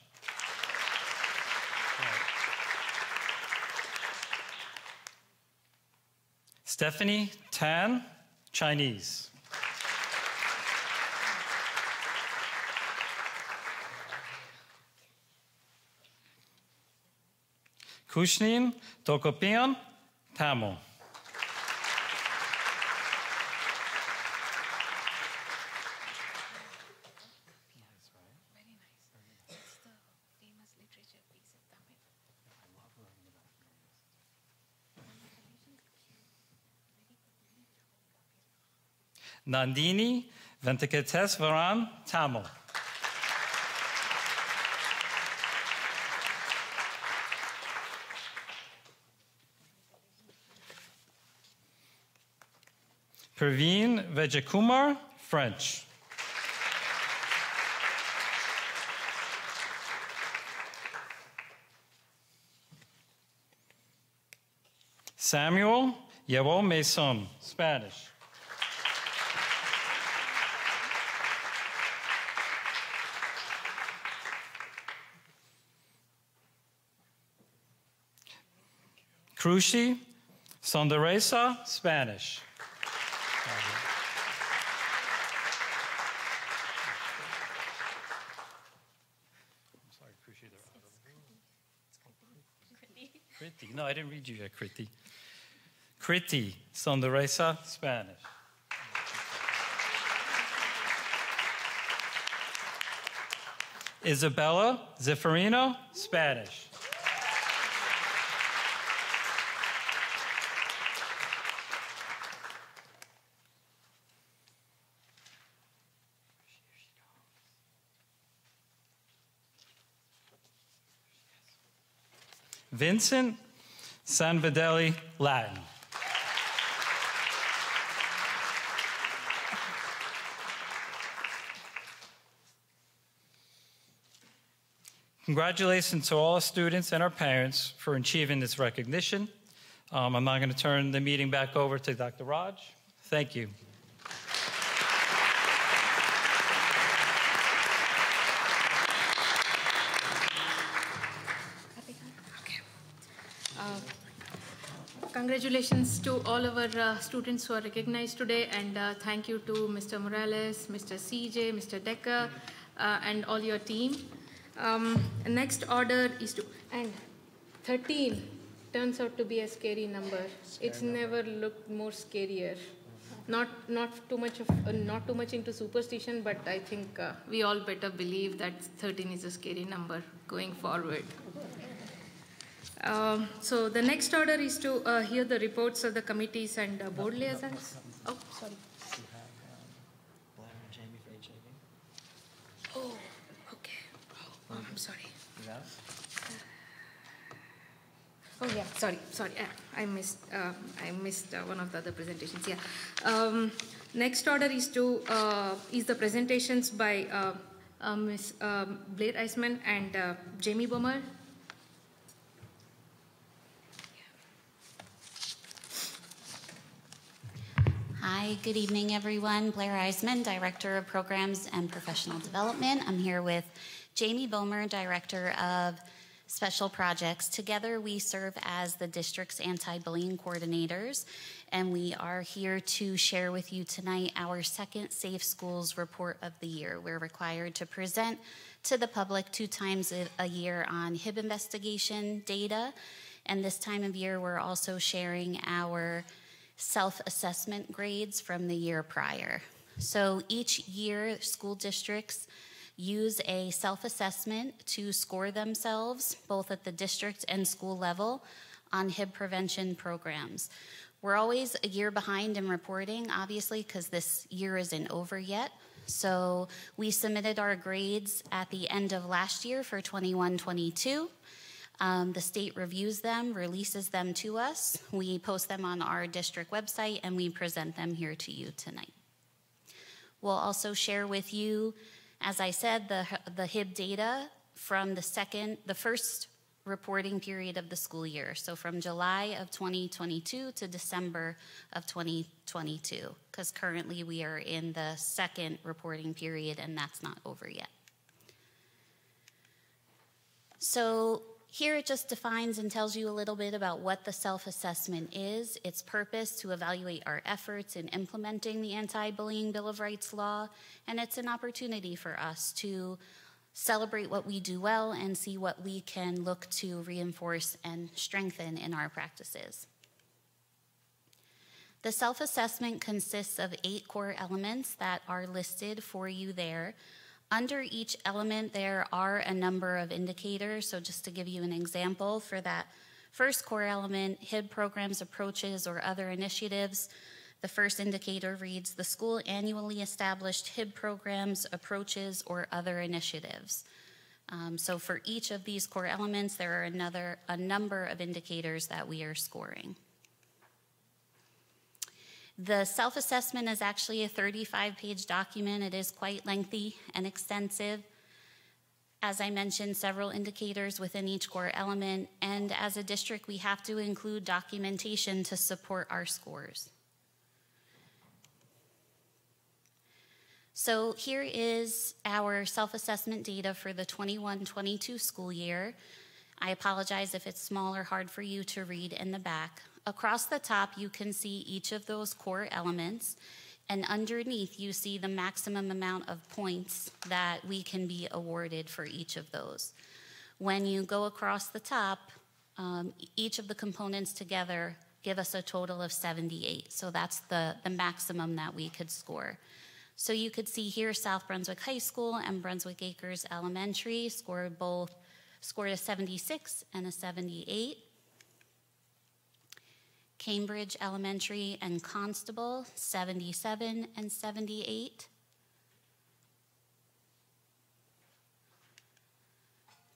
Stephanie Tan, Chinese. Kushnin Tokopian, Tamil. Nandini Venkateeswaran, Tamil. Praveen Vejakumar, French. Samuel Yewo Mason, Spanish. Cruci Sonderesa, Spanish. Kriti. No, I didn't read you yet, Kriti. Kriti Sonderesa, Spanish. Isabella Zeffirino, Spanish. Vincent Sanvidelli, Latin. Congratulations to all our students and our parents for achieving this recognition. I'm now going to turn the meeting back over to Dr. Raj. Thank you. Congratulations to all of our students who are recognized today, and thank you to Mr. Morales, Mr. CJ, Mr. Decker, and all your team. Next order is to, and 13 turns out to be a scary number. It's never looked more scarier. Not too much into superstition, but I think we all better believe that 13 is a scary number going forward. So the next order is to hear the reports of the committees and board liaisons. Oh, sorry. Oh, okay. Oh, I'm sorry. Oh yeah, sorry. I missed one of the other presentations. Yeah. Next order is the presentations by Ms. Blair Eisman and Jamie Bomer. Hi, good evening, everyone. Blair Eisman, Director of Programs and Professional Development. I'm here with Jamie Bomer, Director of Special Projects. Together, we serve as the district's anti-bullying coordinators, and we are here to share with you tonight our second Safe Schools Report of the Year. We're required to present to the public 2 times a year on HIB investigation data, and this time of year, we're also sharing our self-assessment grades from the year prior. So each year, school districts use a self-assessment to score themselves, both at the district and school level, on HIB prevention programs. We're always a year behind in reporting, obviously, because this year isn't over yet. So we submitted our grades at the end of last year for 21-22. The state reviews them, releases them to us. We post them on our district website, and we present them here to you tonight. We'll also share with you, as I said, the HIB data from the first reporting period of the school year. So from July of 2022 to December of 2022, because currently we are in the second reporting period, and that's not over yet. So here it just defines and tells you a little bit about what the self-assessment is, its purpose to evaluate our efforts in implementing the Anti-Bullying Bill of Rights law, and it's an opportunity for us to celebrate what we do well and see what we can look to reinforce and strengthen in our practices. The self-assessment consists of 8 core elements that are listed for you there. Under each element, there are a number of indicators. So just to give you an example, for that first core element, HIB programs, approaches, or other initiatives, the first indicator reads, the school annually established HIB programs, approaches, or other initiatives. So for each of these core elements, there are a number of indicators that we are scoring. The self-assessment is actually a 35-page document. It is quite lengthy and extensive. As I mentioned, several indicators within each core element, and as a district, we have to include documentation to support our scores. So here is our self-assessment data for the 21-22 school year. I apologize if it's small or hard for you to read in the back. Across the top, you can see each of those core elements, and underneath you see the maximum amount of points that we can be awarded for each of those. When you go across the top, each of the components together give us a total of 78. So that's the maximum that we could score. So you could see here South Brunswick High School and Brunswick Acres Elementary scored a 76 and a 78. Cambridge Elementary and Constable, 77 and 78.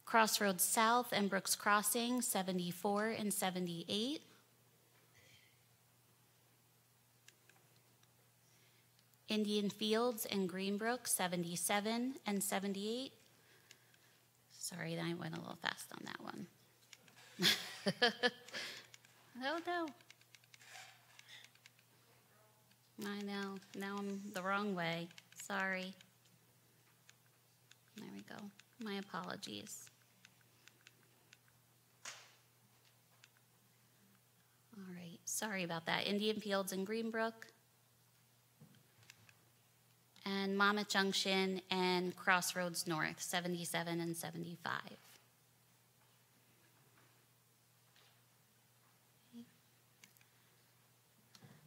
Crossroads South and Brooks Crossing, 74 and 78. Indian Fields and Greenbrook, 77 and 78. Sorry, I went a little fast on that one. Oh, no. I know. Now I'm the wrong way. Sorry. There we go. My apologies. All right. Sorry about that. Indian Fields and Greenbrook. And Monmouth Junction and Crossroads North, 77 and 75.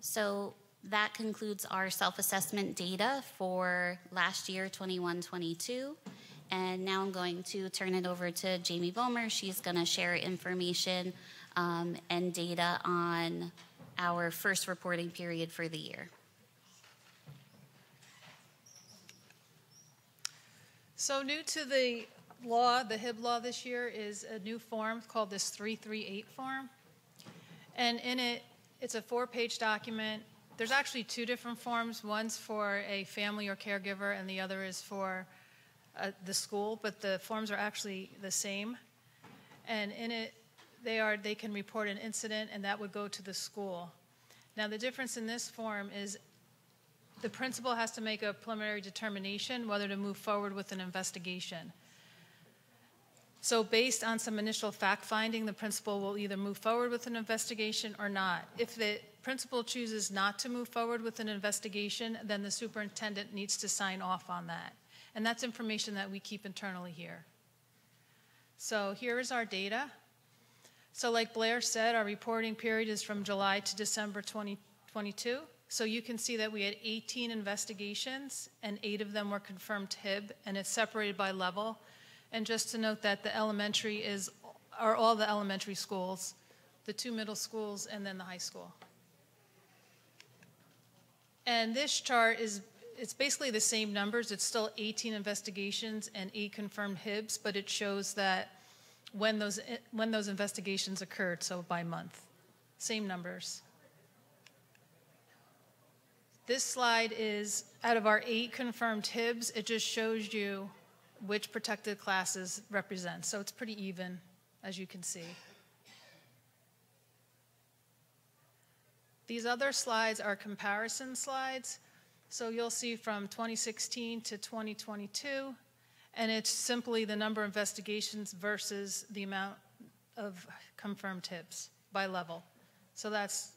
So that concludes our self-assessment data for last year, 21-22. And now I'm going to turn it over to Jamie Bomer. She's going to share information and data on our first reporting period for the year. So new to the law, the HIB law this year, is a new form called this 338 form. And in it, it's a 4-page document. There's actually 2 different forms. One's for a family or caregiver, and the other is for the school, but the forms are actually the same. And in it, they can report an incident, and that would go to the school. Now, the difference in this form is the principal has to make a preliminary determination whether to move forward with an investigation. So based on some initial fact-finding, the principal will either move forward with an investigation or not. If the principal chooses not to move forward with an investigation, then the superintendent needs to sign off on that. And that's information that we keep internally here. So here is our data. So like Blair said, our reporting period is from July to December 2022. So you can see that we had 18 investigations, and 8 of them were confirmed HIB, and it's separated by level. And just to note that the elementary are all the elementary schools, the 2 middle schools, and then the high school. And this chart it's basically the same numbers. It's still 18 investigations and 8 confirmed HIBs, but it shows that when those investigations occurred, so by month. Same numbers. This slide is, out of our 8 confirmed HIBs, it just shows you which protected classes represent. So it's pretty even, as you can see. These other slides are comparison slides. So you'll see from 2016 to 2022, and it's simply the number of investigations versus the amount of confirmed HIBs by level. So that's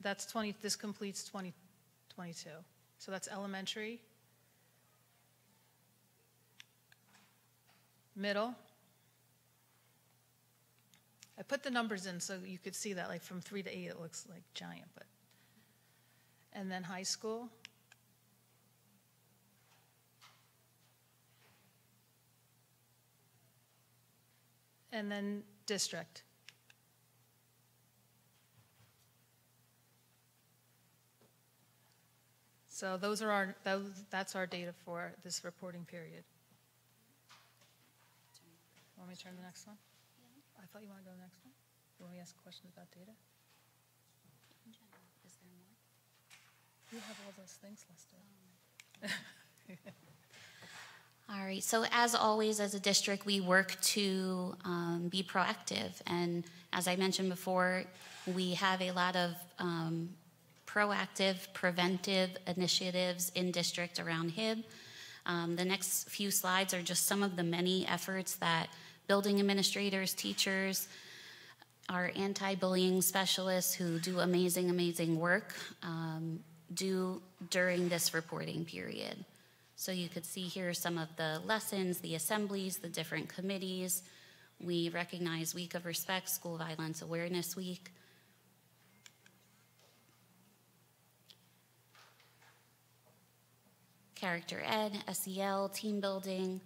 20, this completes 2022. So that's elementary, middle. I put the numbers in so you could see that, like from 3 to 8, it looks like giant, but. And then high school. And then district. So that's our data for this reporting period. Want me to turn to the next one? I thought you wanted to go to the next one. You want me to ask questions about data? Is there more? You have all those things listed. All right, so as always, as a district, we work to be proactive. And as I mentioned before, we have a lot of proactive, preventive initiatives in district around HIB. The next few slides are just some of the many efforts that building administrators, teachers, our anti-bullying specialists who do amazing, amazing work do during this reporting period. So you could see here some of the lessons, the assemblies, the different committees. We recognize Week of Respect, School Violence Awareness Week. Character Ed, SEL, team building,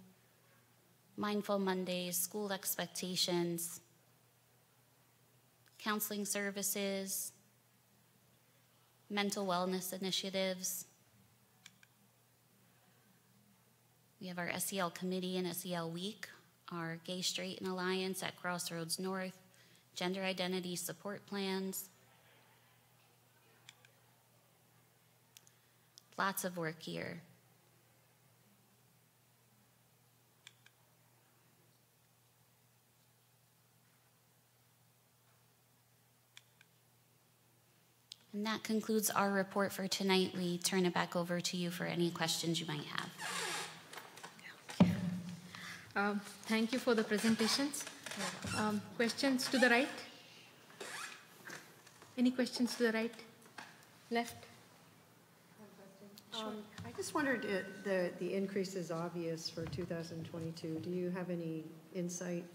Mindful Mondays, school expectations, counseling services, mental wellness initiatives. We have our SEL committee and SEL week, our Gay Straight and Alliance at Crossroads North, gender identity support plans. Lots of work here. And that concludes our report for tonight. We turn it back over to you for any questions you might have. Thank you for the presentations. Questions to the right? Any questions to the right? Left? I just wondered, the increase is obvious for 2022. Do you have any insight?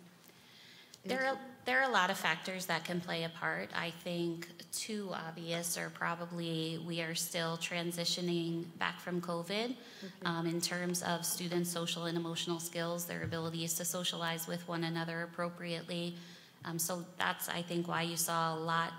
There are a lot of factors that can play a part. I think two obvious are probably we are still transitioning back from COVID in terms of students' social and emotional skills, their abilities to socialize with one another appropriately. So that's, I think, why you saw a lot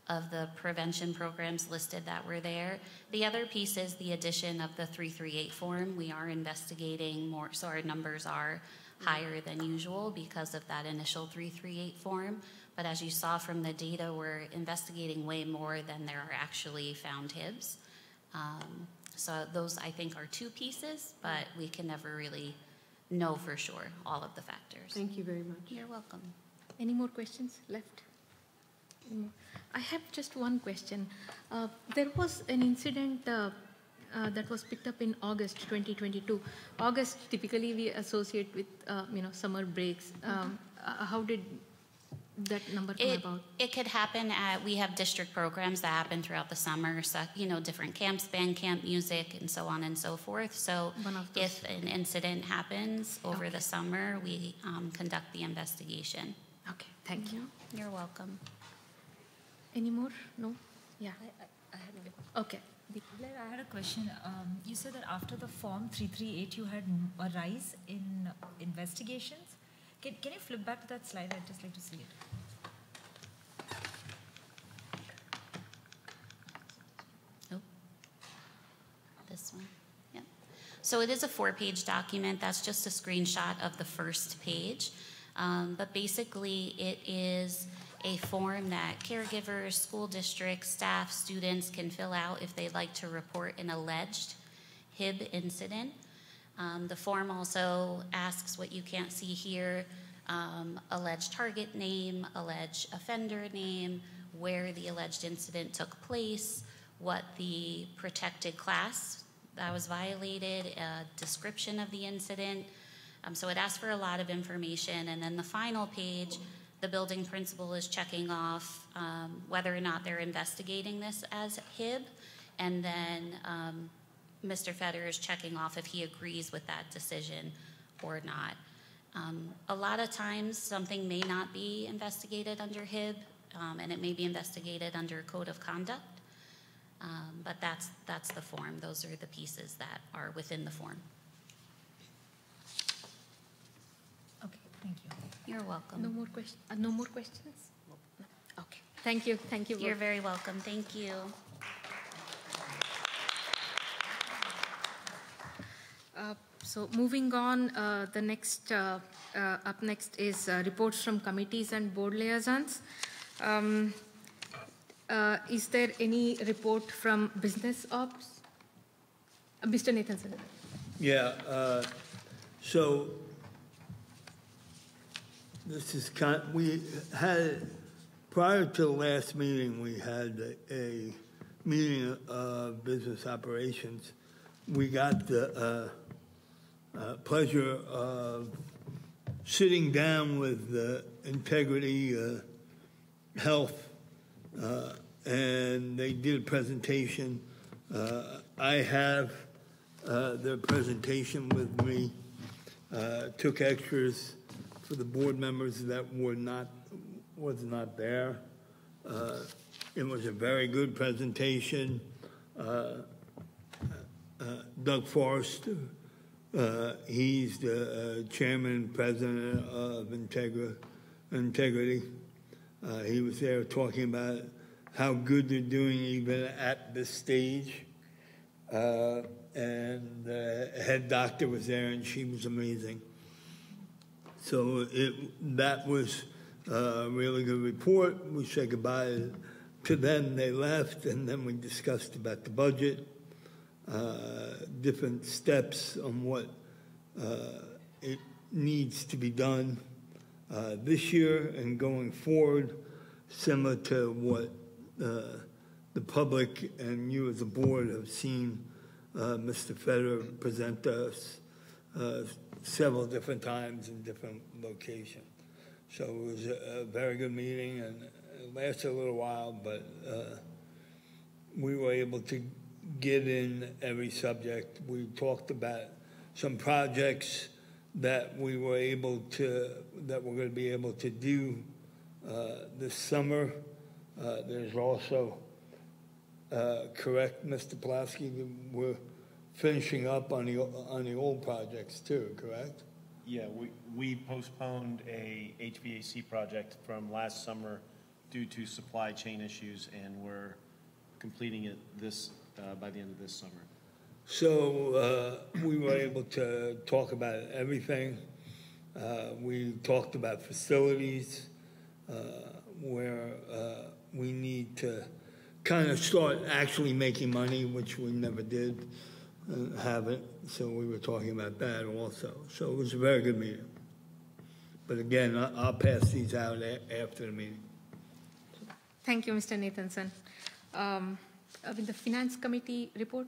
of the prevention programs listed that were there. The other piece is the addition of the 338 form. We are investigating more, so our numbers are higher than usual because of that initial 338 form. But as you saw from the data, we're investigating way more than there are actually found HIBs. So those, I think, are two pieces, but we can never really know for sure all of the factors. Thank you very much. You're welcome. Any more questions left? I have just one question. There was an incident that was picked up in August 2022. August, typically we associate with summer breaks. How did that number come about? It could happen we have district programs that happen throughout the summer, so, different camps, band camp, music, and so on and so forth. So if an incident happens over the summer, we conduct the investigation. Okay, thank you. You're welcome. Any more? No? Yeah. I had okay. Blair, I had a question. You said that after the Form 338, you had a rise in investigations. Can you flip back to that slide? I'd just like to see it. Oh. This one. Yeah. So it is a 4-page document. That's just a screenshot of the first page. But basically, it is a form that caregivers, school districts, staff, students can fill out if they'd like to report an alleged HIB incident. The form also asks what you can't see here, alleged target name, alleged offender name, where the alleged incident took place, what the protected class that was violated, a description of the incident. So it asks for a lot of information. And then the final page, the building principal is checking off whether or not they're investigating this as HIB, and then Mr. Fetter is checking off if he agrees with that decision or not. A lot of times something may not be investigated under HIB, and it may be investigated under Code of Conduct, but that's the form. Those are the pieces that are within the form. Okay, thank you. You're welcome. No more questions? No more questions? No. Okay. Thank you. Thank you. You're very welcome. Thank you. So moving on, the next up next is reports from committees and board liaisons. Is there any report from business ops? Mr. Nathanson. Yeah. So this is we had, prior to the last meeting, we had a meeting of business operations. We got the pleasure of sitting down with Integrity Health, and they did a presentation. I have their presentation with me. Took extras for the board members that was not there. It was a very good presentation. Doug Forrester, he's the chairman and president of Integrity. He was there talking about how good they're doing even at this stage. And the head doctor was there, and she was amazing. So that was a really good report. We said goodbye to them. They left, and then we discussed about the budget, different steps on what it needs to be done this year and going forward, similar to what the public and you as a board have seen Mr. Federer present to us several different times in different locations. So it was a very good meeting, and it lasted a little while, but we were able to get in every subject. We talked about some projects that we're going to be able to do this summer. There's also correct, Mr. Pulaski, we're finishing up on the old projects too, correct? Yeah, we postponed a HVAC project from last summer due to supply chain issues, and we're completing it by the end of this summer. So we were able to talk about everything. We talked about facilities where we need to kind of start actually making money, which we never did, haven't. So we were talking about that also. So it was a very good meeting. But again, I'll pass these out after the meeting. Thank you, Mr. Nathanson. With the Finance Committee report?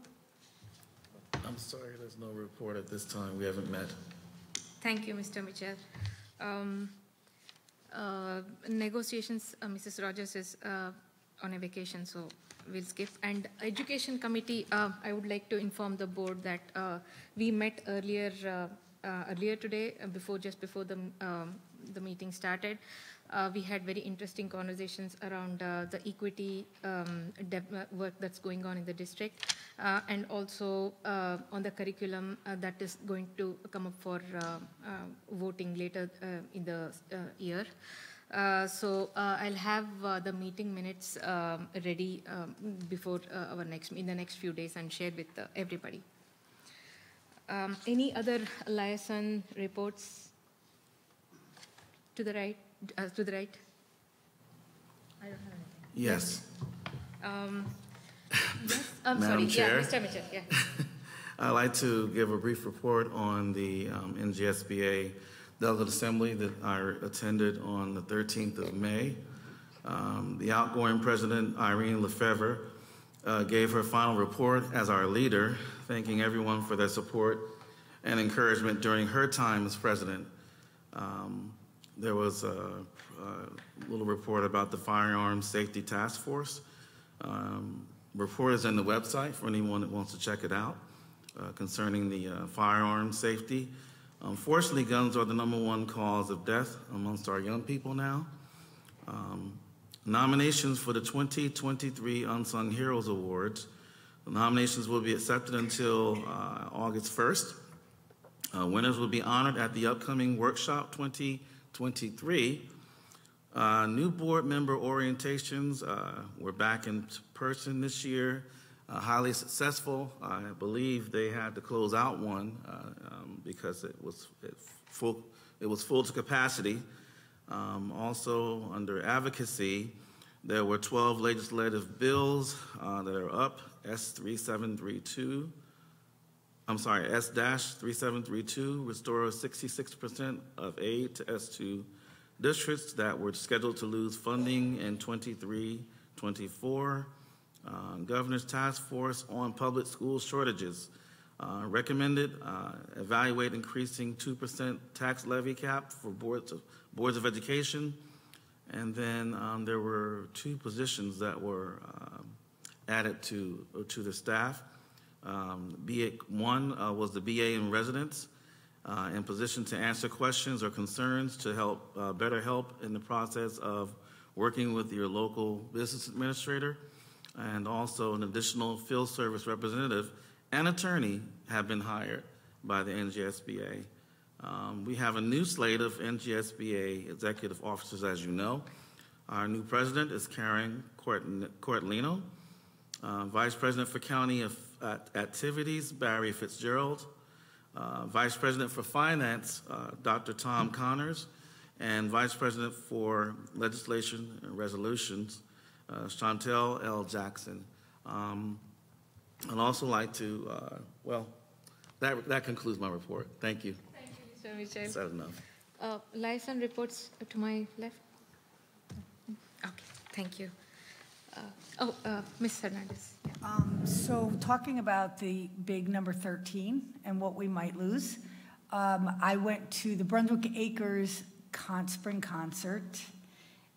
I'm sorry, there's no report at this time. We haven't met. Thank you, Mr. Mitchell. Negotiations, Mrs. Rogers is on a vacation, so we'll skip. And Education Committee, I would like to inform the board that we met earlier today, just before the meeting started. We had very interesting conversations around the equity work that's going on in the district, and also on the curriculum that is going to come up for voting later in the year. So I'll have the meeting minutes ready before in the next few days and shared with everybody. Any other liaison reports? To the right. To the right. I don't have anything. Yes. Yes. I'm Madam sorry. Chair, Yeah, Mr. Mitchell. Yeah. I'd like to give a brief report on the NGSBA Delegate Assembly that I attended on the 13th of May. The outgoing President, Irene Lefevre, gave her final report as our leader, thanking everyone for their support and encouragement during her time as president. There was a little report about the Firearms Safety Task Force. Report is in the website for anyone that wants to check it out concerning the firearm safety. Unfortunately, guns are the #1 cause of death amongst our young people now. Nominations for the 2023 Unsung Heroes Awards. The nominations will be accepted until August 1st. Winners will be honored at the upcoming Workshop 2023. New board member orientations, we're back in person this year. Highly successful. I believe they had to close out one because it was full to capacity. Also, under advocacy, there were 12 legislative bills that are up. S-3732, restore 66% of aid to S2 districts that were scheduled to lose funding in 23-24. Governor's Task Force on Public School Shortages. Recommended, evaluate increasing 2% tax levy cap for boards of education. And then there were 2 positions that were added to the staff. One was the BA in residence, in position to answer questions or concerns to help better help in the process of working with your local business administrator, and also an additional field service representative and attorney have been hired by the NGSBA. We have a new slate of NGSBA executive officers, as you know. Our new president is Karen Cortlino. Vice President for County Activities, Barry Fitzgerald. Vice President for Finance, Dr. Tom Connors. And Vice President for Legislation and Resolutions, Chantel L. Jackson. I'd also like to, that concludes my report. Thank you. Thank you, Mr. Mitchell. Is that enough? Liaison reports to my left. Okay, thank you. Ms. Hernandez. So talking about the big number 13 and what we might lose, I went to the Brunswick Acres spring concert,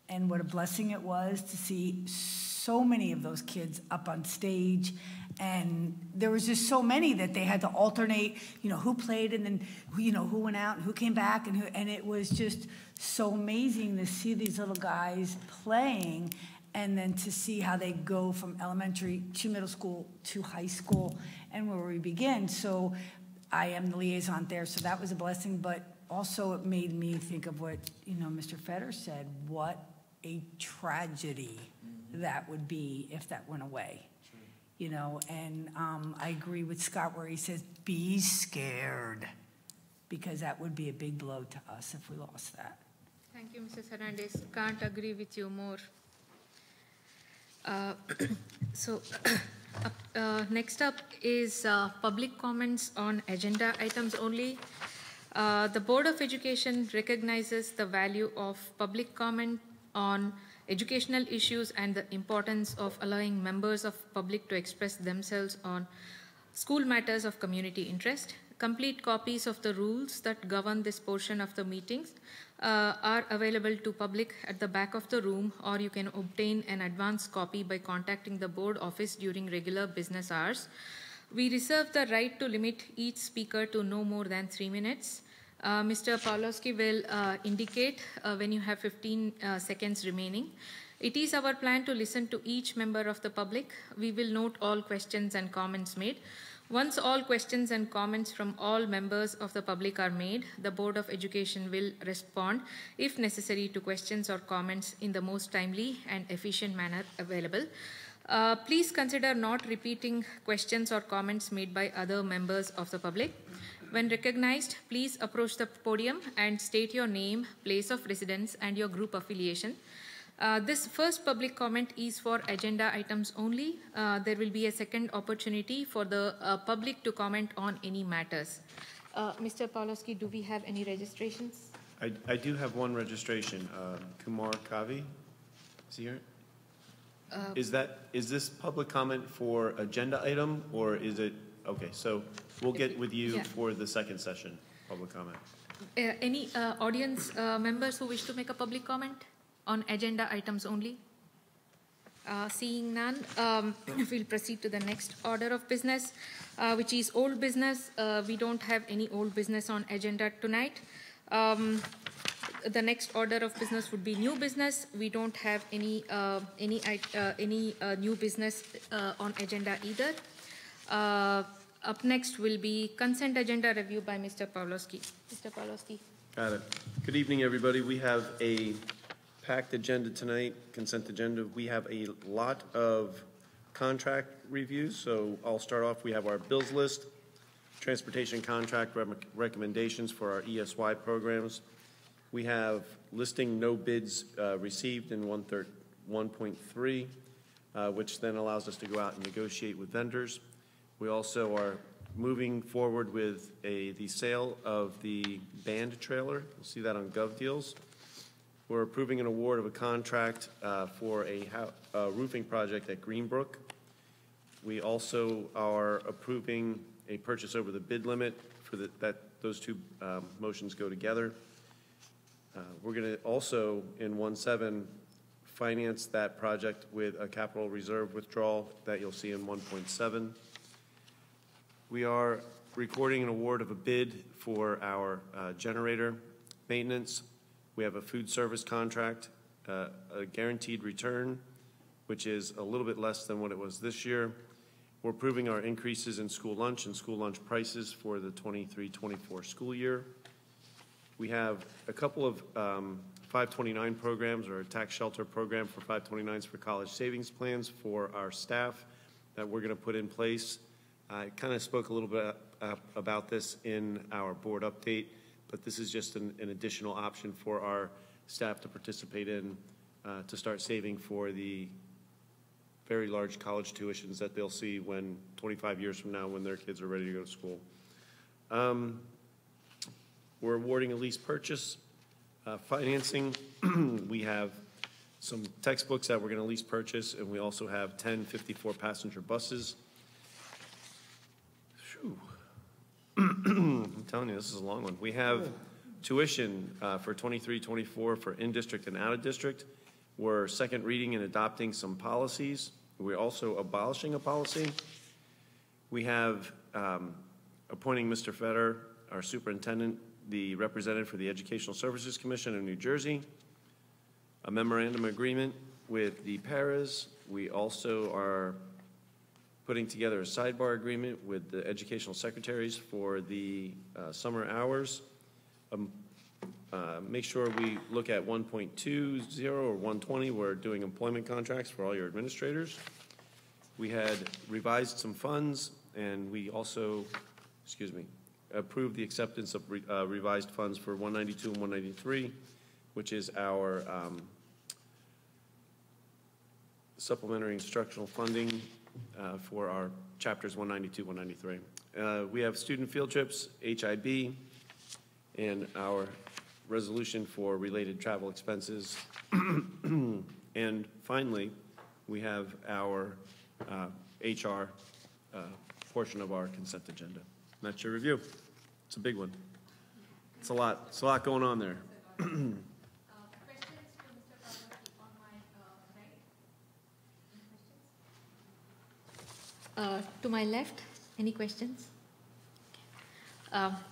and what a blessing it was to see so many of those kids up on stage. And there was just so many that they had to alternate, who played and then, who went out and who came back, and it was just so amazing to see these little guys playing, and then to see how they go from elementary to middle school to high school and where we begin. So I am the liaison there, so that was a blessing, but also it made me think of what, Mr. Fetter said, what a tragedy that would be if that went away. And I agree with Scott where he says, be scared, because that would be a big blow to us if we lost that. Thank you, Mrs. Hernandez. Can't agree with you more. Next up is public comments on agenda items only. The Board of Education recognizes the value of public comment on educational issues and the importance of allowing members of public to express themselves on school matters of community interest. Complete copies of the rules that govern this portion of the meetings are available to public at the back of the room, or you can obtain an advance copy by contacting the board office during regular business hours. We reserve the right to limit each speaker to no more than 3 minutes. Mr. Pawlowski will indicate when you have 15 seconds remaining. It is our plan to listen to each member of the public. We will note all questions and comments made. Once all questions and comments from all members of the public are made, the Board of Education will respond, if necessary, to questions or comments in the most timely and efficient manner available. Please consider not repeating questions or comments made by other members of the public. When recognized, please approach the podium and state your name, place of residence, and your group affiliation. This first public comment is for agenda items only. There will be a second opportunity for the public to comment on any matters. Mr. Pawlowski, do we have any registrations? I do have one registration. Kumar Kavi, is he here? Is this public comment for agenda item, or is it, okay, so we'll get with you for the second session, public comment. Any audience members who wish to make a public comment on agenda items only? Seeing none, we'll proceed to the next order of business, which is old business. We don't have any old business on agenda tonight. The next order of business would be new business. We don't have any new business on agenda either. Up next will be consent agenda review by Mr. Pawlowski. Mr. Pawlowski. Got it. Good evening, everybody. We have a packed agenda tonight, consent agenda. We have a lot of contract reviews, so I'll start off. We have our bills list, transportation contract recommendations for our ESY programs. We have listing no bids received in 1.3, which then allows us to go out and negotiate with vendors. We also are moving forward with the sale of the band trailer. You'll see that on GovDeals. We're approving an award of a contract for a roofing project at Greenbrook. We also are approving a purchase over the bid limit for those two motions go together. We're going to also, in 1.7, finance that project with a capital reserve withdrawal that you'll see in 1.7. We are recording an award of a bid for our generator maintenance. We have a food service contract, a guaranteed return, which is a little bit less than what it was this year. We're approving our increases in school lunch and school lunch prices for the 23-24 school year. We have a couple of 529 programs, or a tax shelter program for 529s for college savings plans for our staff that we're going to put in place. I kind of spoke a little bit about this in our board update, but this is just an additional option for our staff to participate in to start saving for the very large college tuitions that they'll see when 25 years from now when their kids are ready to go to school. We're awarding a lease purchase financing. We have some textbooks that we're going to lease purchase, and we also have 10 54-passenger buses. I'm telling you, this is a long one. We have tuition for 23-24 for in-district and out-of-district. We're second reading and adopting some policies. We're also abolishing a policy. We have appointing Mr. Fetter, our superintendent, the representative for the Educational Services Commission of New Jersey, a memorandum agreement with the paras. We also are putting together a sidebar agreement with the educational secretaries for the summer hours. Make sure we look at 1.20 or 120. We're doing employment contracts for all your administrators. We had revised some funds, and we also, approved the acceptance of revised funds for 192 and 193, which is our supplementary instructional funding for our chapters 192, 193. We have student field trips, HIB, and our resolution for related travel expenses. And finally, we have our HR portion of our consent agenda. And that's your review. It's a big one. It's a lot. It's a lot going on there. To my left, any questions?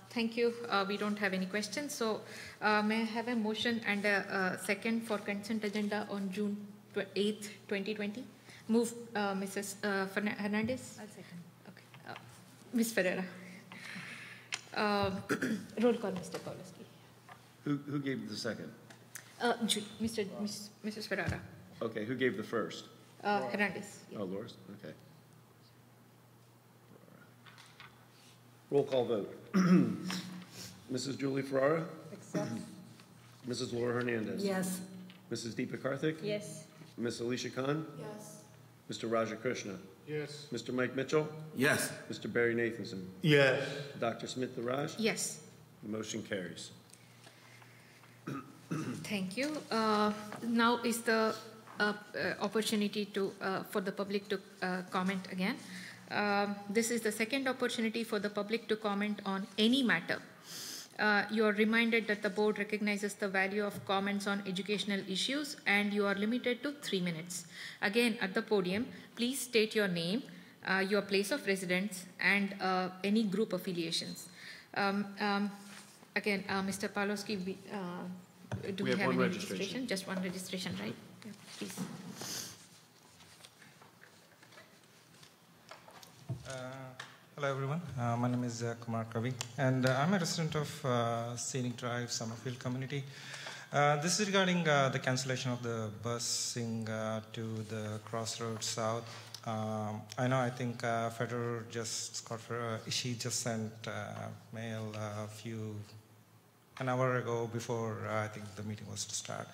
Thank you. We don't have any questions. So may I have a motion and a second for consent agenda on June 8th, 2020? Move, Mrs. Hernandez. I'll second. Okay. Ms. Ferreira. Roll call, Mr. Pawlowski. Who gave the second? Mrs. Ferreira. Okay, who gave the first? Hernandez. Yeah. Oh, Loris? Okay. Roll call vote. Mrs. Julie Ferrara? Accept. Mrs. Laura Hernandez? Yes. Mrs. Deepa Karthik? Yes. Ms. Alicia Khan? Yes. Mr. Raja Krishna? Yes. Mr. Mike Mitchell? Yes. Mr. Barry Nathanson? Yes. Dr. Smith Raj? Yes. The motion carries. Thank you. Now is the opportunity for the public to comment again. This is the second opportunity for the public to comment on any matter. You are reminded that the board recognizes the value of comments on educational issues, and you are limited to 3 minutes. Again, at the podium, please state your name, your place of residence, and any group affiliations. Again, Mr. Pawlowski, do we have any registration? Just one registration, right? Yeah, please. Hello everyone, my name is Kumar Kavi, and I'm a resident of Scenic Drive, Summerfield community. This is regarding the cancellation of the busing to the Crossroads South. I think Federer she just sent mail an hour ago before I think the meeting was to start.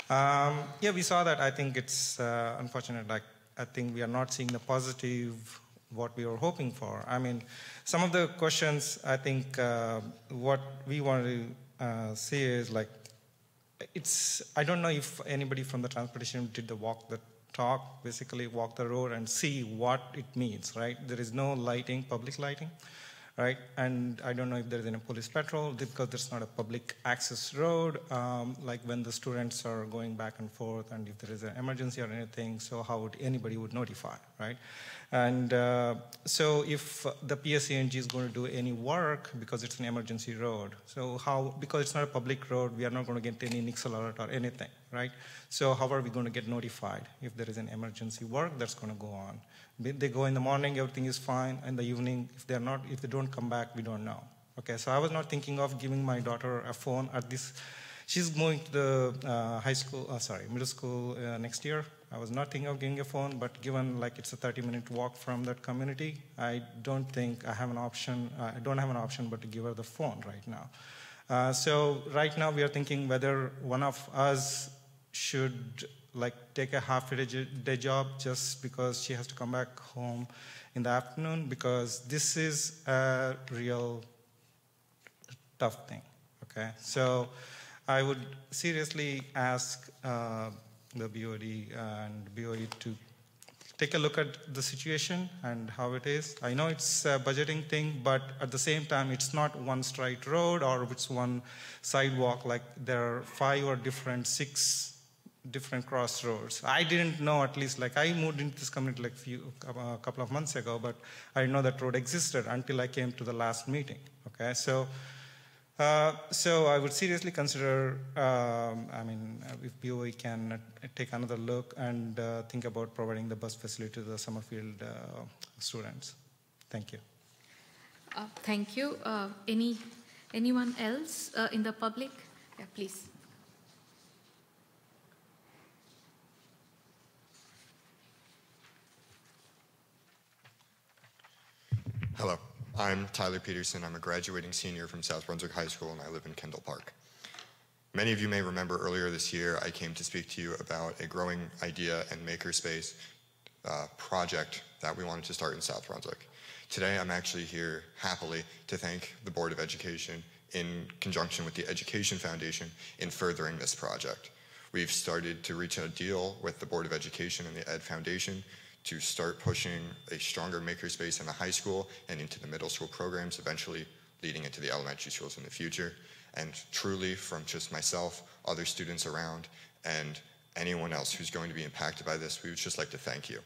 Yeah, we saw that. I think it's unfortunate. I think we are not seeing the positive what we were hoping for. I mean, some of the questions, I think what we want to see is I don't know if anybody from the transportation did the walk the talk, basically walk the road and see what it means, right? There is no lighting, public lighting. right? And I don't know if there's any police patrol because there's not a public access road, like when the students are going back and forth, and if there is an emergency or anything, so how would anybody would notify, right? And so if the PSENG is going to do any work because it's an emergency road, so how, because it's not a public road, we are not going to get any Nixle alert or anything, right? So how are we going to get notified if there is an emergency work that's going to go on? They go in the morning, everything is fine. In the evening, if they don't come back, we don't know. Okay, so I was not thinking of giving my daughter a phone at this. She's going to the middle school next year. I was not thinking of giving a phone, but given like it's a 30-minute walk from that community, I don't think I have an option. I don't have an option but to give her the phone right now. So right now we are thinking whether one of us should like take a half-day job just because she has to come back home in the afternoon, because this is a real tough thing. Okay, so I would seriously ask the BOD and BOE to take a look at the situation and how it is. I know it's a budgeting thing, but at the same time, it's not one straight road or it's one sidewalk. Like there are 5 or 6 different crossroads. I didn't know, at least, like I moved into this community like a couple of months ago, but I didn't know that road existed until I came to the last meeting. Okay, so I would seriously consider, if BOE can take another look and think about providing the bus facility to the Summerfield students. Thank you. Thank you. Anyone else in the public? Yeah, please. Hello, I'm Tyler Peterson. I'm a graduating senior from South Brunswick High School, and I live in Kendall Park. Many of you may remember earlier this year I came to speak to you about a growing idea and makerspace project that we wanted to start in South Brunswick. Today I'm actually here happily to thank the Board of Education in conjunction with the Education Foundation in furthering this project. We've started to reach a deal with the Board of Education and the Ed Foundation to start pushing a stronger makerspace in the high school and into the middle school programs, eventually leading into the elementary schools in the future. And truly, from just myself, other students around, and anyone else who's going to be impacted by this, we would just like to thank you.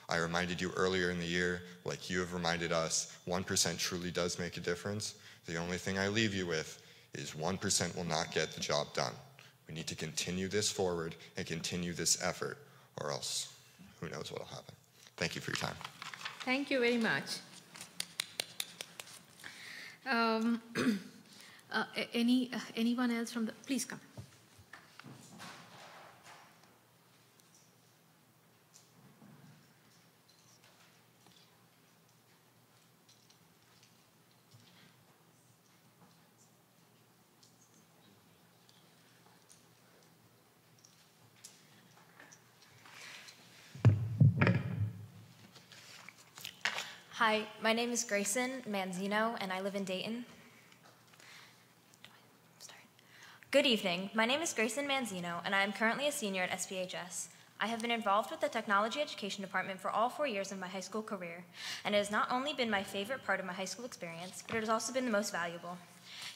I reminded you earlier in the year, like you have reminded us, 1% truly does make a difference. The only thing I leave you with is 1% will not get the job done. We need to continue this forward and continue this effort, or else who knows what will happen. Thank you for your time. Thank you very much. Anyone else from the, please come. Hi, my name is Grayson Manzino, and I live in Dayton. Good evening. My name is Grayson Manzino, and I am currently a senior at SBHS. I have been involved with the Technology Education Department for all 4 years of my high school career, and it has not only been my favorite part of my high school experience, but it has also been the most valuable.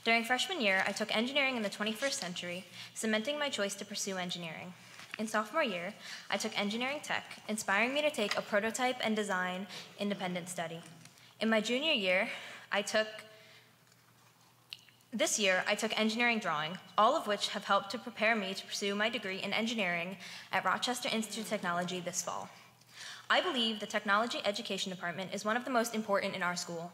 During freshman year, I took engineering in the 21st century, cementing my choice to pursue engineering. In sophomore year, I took engineering tech, inspiring me to take a prototype and design independent study. In my junior year, This year, I took engineering drawing, all of which have helped to prepare me to pursue my degree in engineering at Rochester Institute of Technology this fall. I believe the Technology Education Department is one of the most important in our school.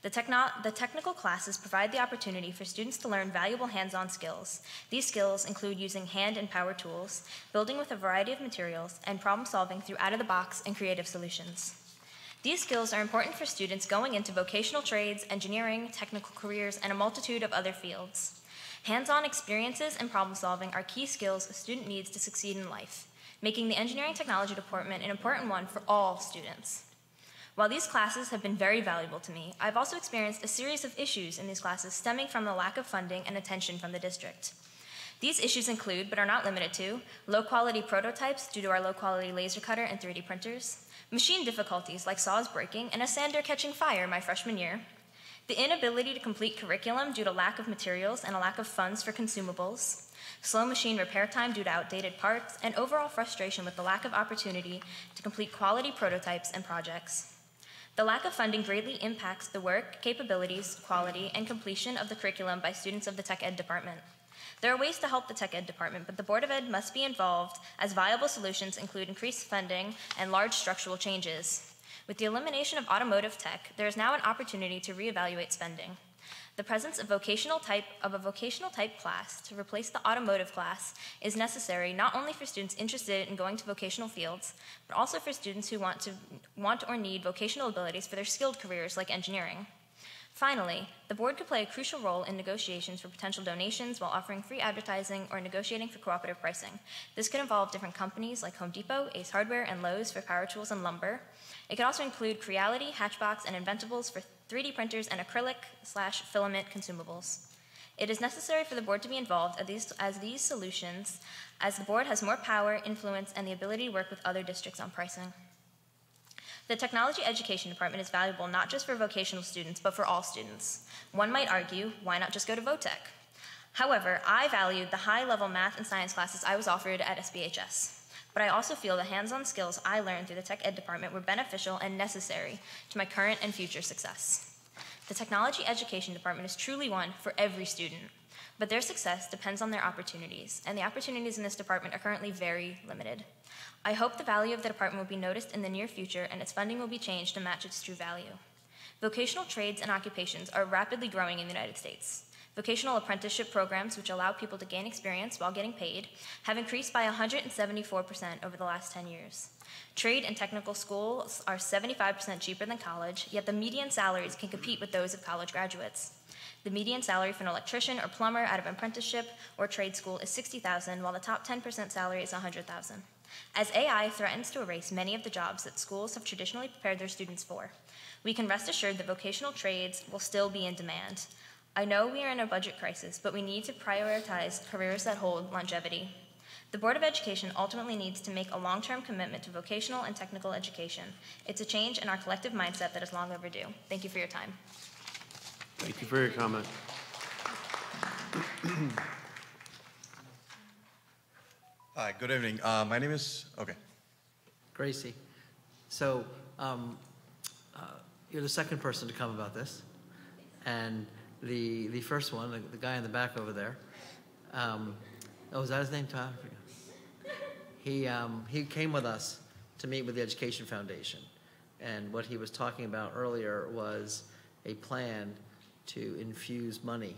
The technical classes provide the opportunity for students to learn valuable hands-on skills. These skills include using hand and power tools, building with a variety of materials, and problem-solving through out-of-the-box and creative solutions. These skills are important for students going into vocational trades, engineering, technical careers, and a multitude of other fields. Hands-on experiences and problem-solving are key skills a student needs to succeed in life, making the Engineering Technology Department an important one for all students. While these classes have been very valuable to me, I've also experienced a series of issues in these classes stemming from the lack of funding and attention from the district. These issues include, but are not limited to, low-quality prototypes due to our low-quality laser cutter and 3D printers, machine difficulties like saws breaking and a sander catching fire my freshman year, The inability to complete curriculum due to lack of materials and a lack of funds for consumables, slow machine repair time due to outdated parts, and overall frustration with the lack of opportunity to complete quality prototypes and projects. The lack of funding greatly impacts the work, capabilities, quality, and completion of the curriculum by students of the Tech Ed department. There are ways to help the Tech Ed department, but the Board of Ed must be involved as viable solutions include increased funding and large structural changes. With the elimination of automotive tech, there is now an opportunity to reevaluate spending. The presence of a vocational type class to replace the automotive class is necessary not only for students interested in going to vocational fields, but also for students who want or need vocational abilities for their skilled careers like engineering. Finally, the board could play a crucial role in negotiations for potential donations while offering free advertising or negotiating for cooperative pricing. This could involve different companies like Home Depot, Ace Hardware, and Lowe's for power tools and lumber. It could also include Creality, Hatchbox, and Inventables for 3D printers and acrylic/filament consumables. It is necessary for the board to be involved as these solutions, as the board has more power, influence, and the ability to work with other districts on pricing. The Technology Education Department is valuable not just for vocational students, but for all students. One might argue, why not just go to VOTEC? However, I valued the high-level math and science classes I was offered at SBHS. But I also feel the hands-on skills I learned through the Tech Ed department were beneficial and necessary to my current and future success. The Technology Education Department is truly one for every student, but their success depends on their opportunities, and the opportunities in this department are currently very limited. I hope the value of the department will be noticed in the near future and its funding will be changed to match its true value. Vocational trades and occupations are rapidly growing in the United States. Vocational apprenticeship programs, which allow people to gain experience while getting paid, have increased by 174% over the last 10 years. Trade and technical schools are 75% cheaper than college, yet the median salaries can compete with those of college graduates. The median salary for an electrician or plumber out of an apprenticeship or trade school is $60,000, while the top 10% salary is $100,000. As AI threatens to erase many of the jobs that schools have traditionally prepared their students for, we can rest assured that vocational trades will still be in demand. I know we are in a budget crisis, but we need to prioritize careers that hold longevity. The Board of Education ultimately needs to make a long-term commitment to vocational and technical education. It's a change in our collective mindset that is long overdue. Thank you for your time. Thank you for your comment. Hi, good evening. My name is, Gracie. So you're the second person to come about this. And the first one, the guy in the back over there, is that his name, Todd? He came with us to meet with the Education Foundation. And what he was talking about earlier was a plan to infuse money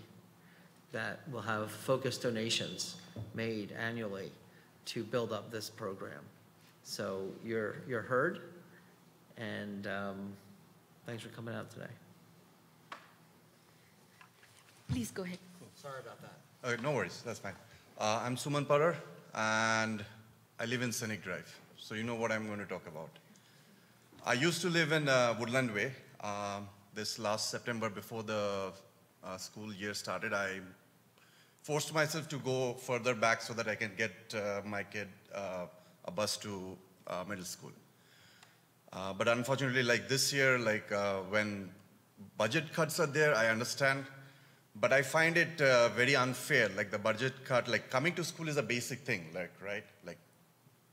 that will have focused donations made annually to build up this program. So you're heard, and thanks for coming out today. Please go ahead. Sorry about that. No worries, that's fine. I'm Suman Parar, and I live in Scenic Drive, so you know what I'm going to talk about. I used to live in Woodland Way. This last September, before the school year started, I forced myself to go further back so that I can get my kid a bus to middle school. But unfortunately, like this year, when budget cuts are there, I understand. But I find it very unfair, like the budget cut, like coming to school is a basic thing, right?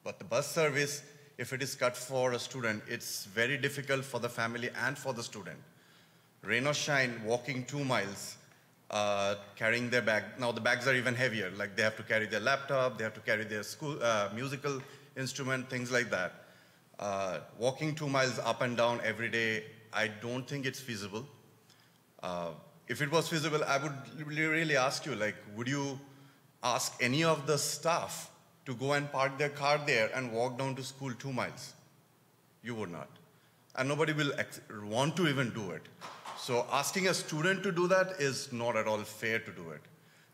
But the bus service, if it is cut for a student, it's very difficult for the family and for the student. Rain or shine, walking 2 miles, carrying their bag. Now the bags are even heavier, like they have to carry their laptop, they have to carry their school musical instrument, things like that. Walking 2 miles up and down every day, I don't think it's feasible. If it was feasible, I would really ask you, would you ask any of the staff to go and park their car there and walk down to school 2 miles? You would not. And nobody will want to even do it. So asking a student to do that is not at all fair to do it.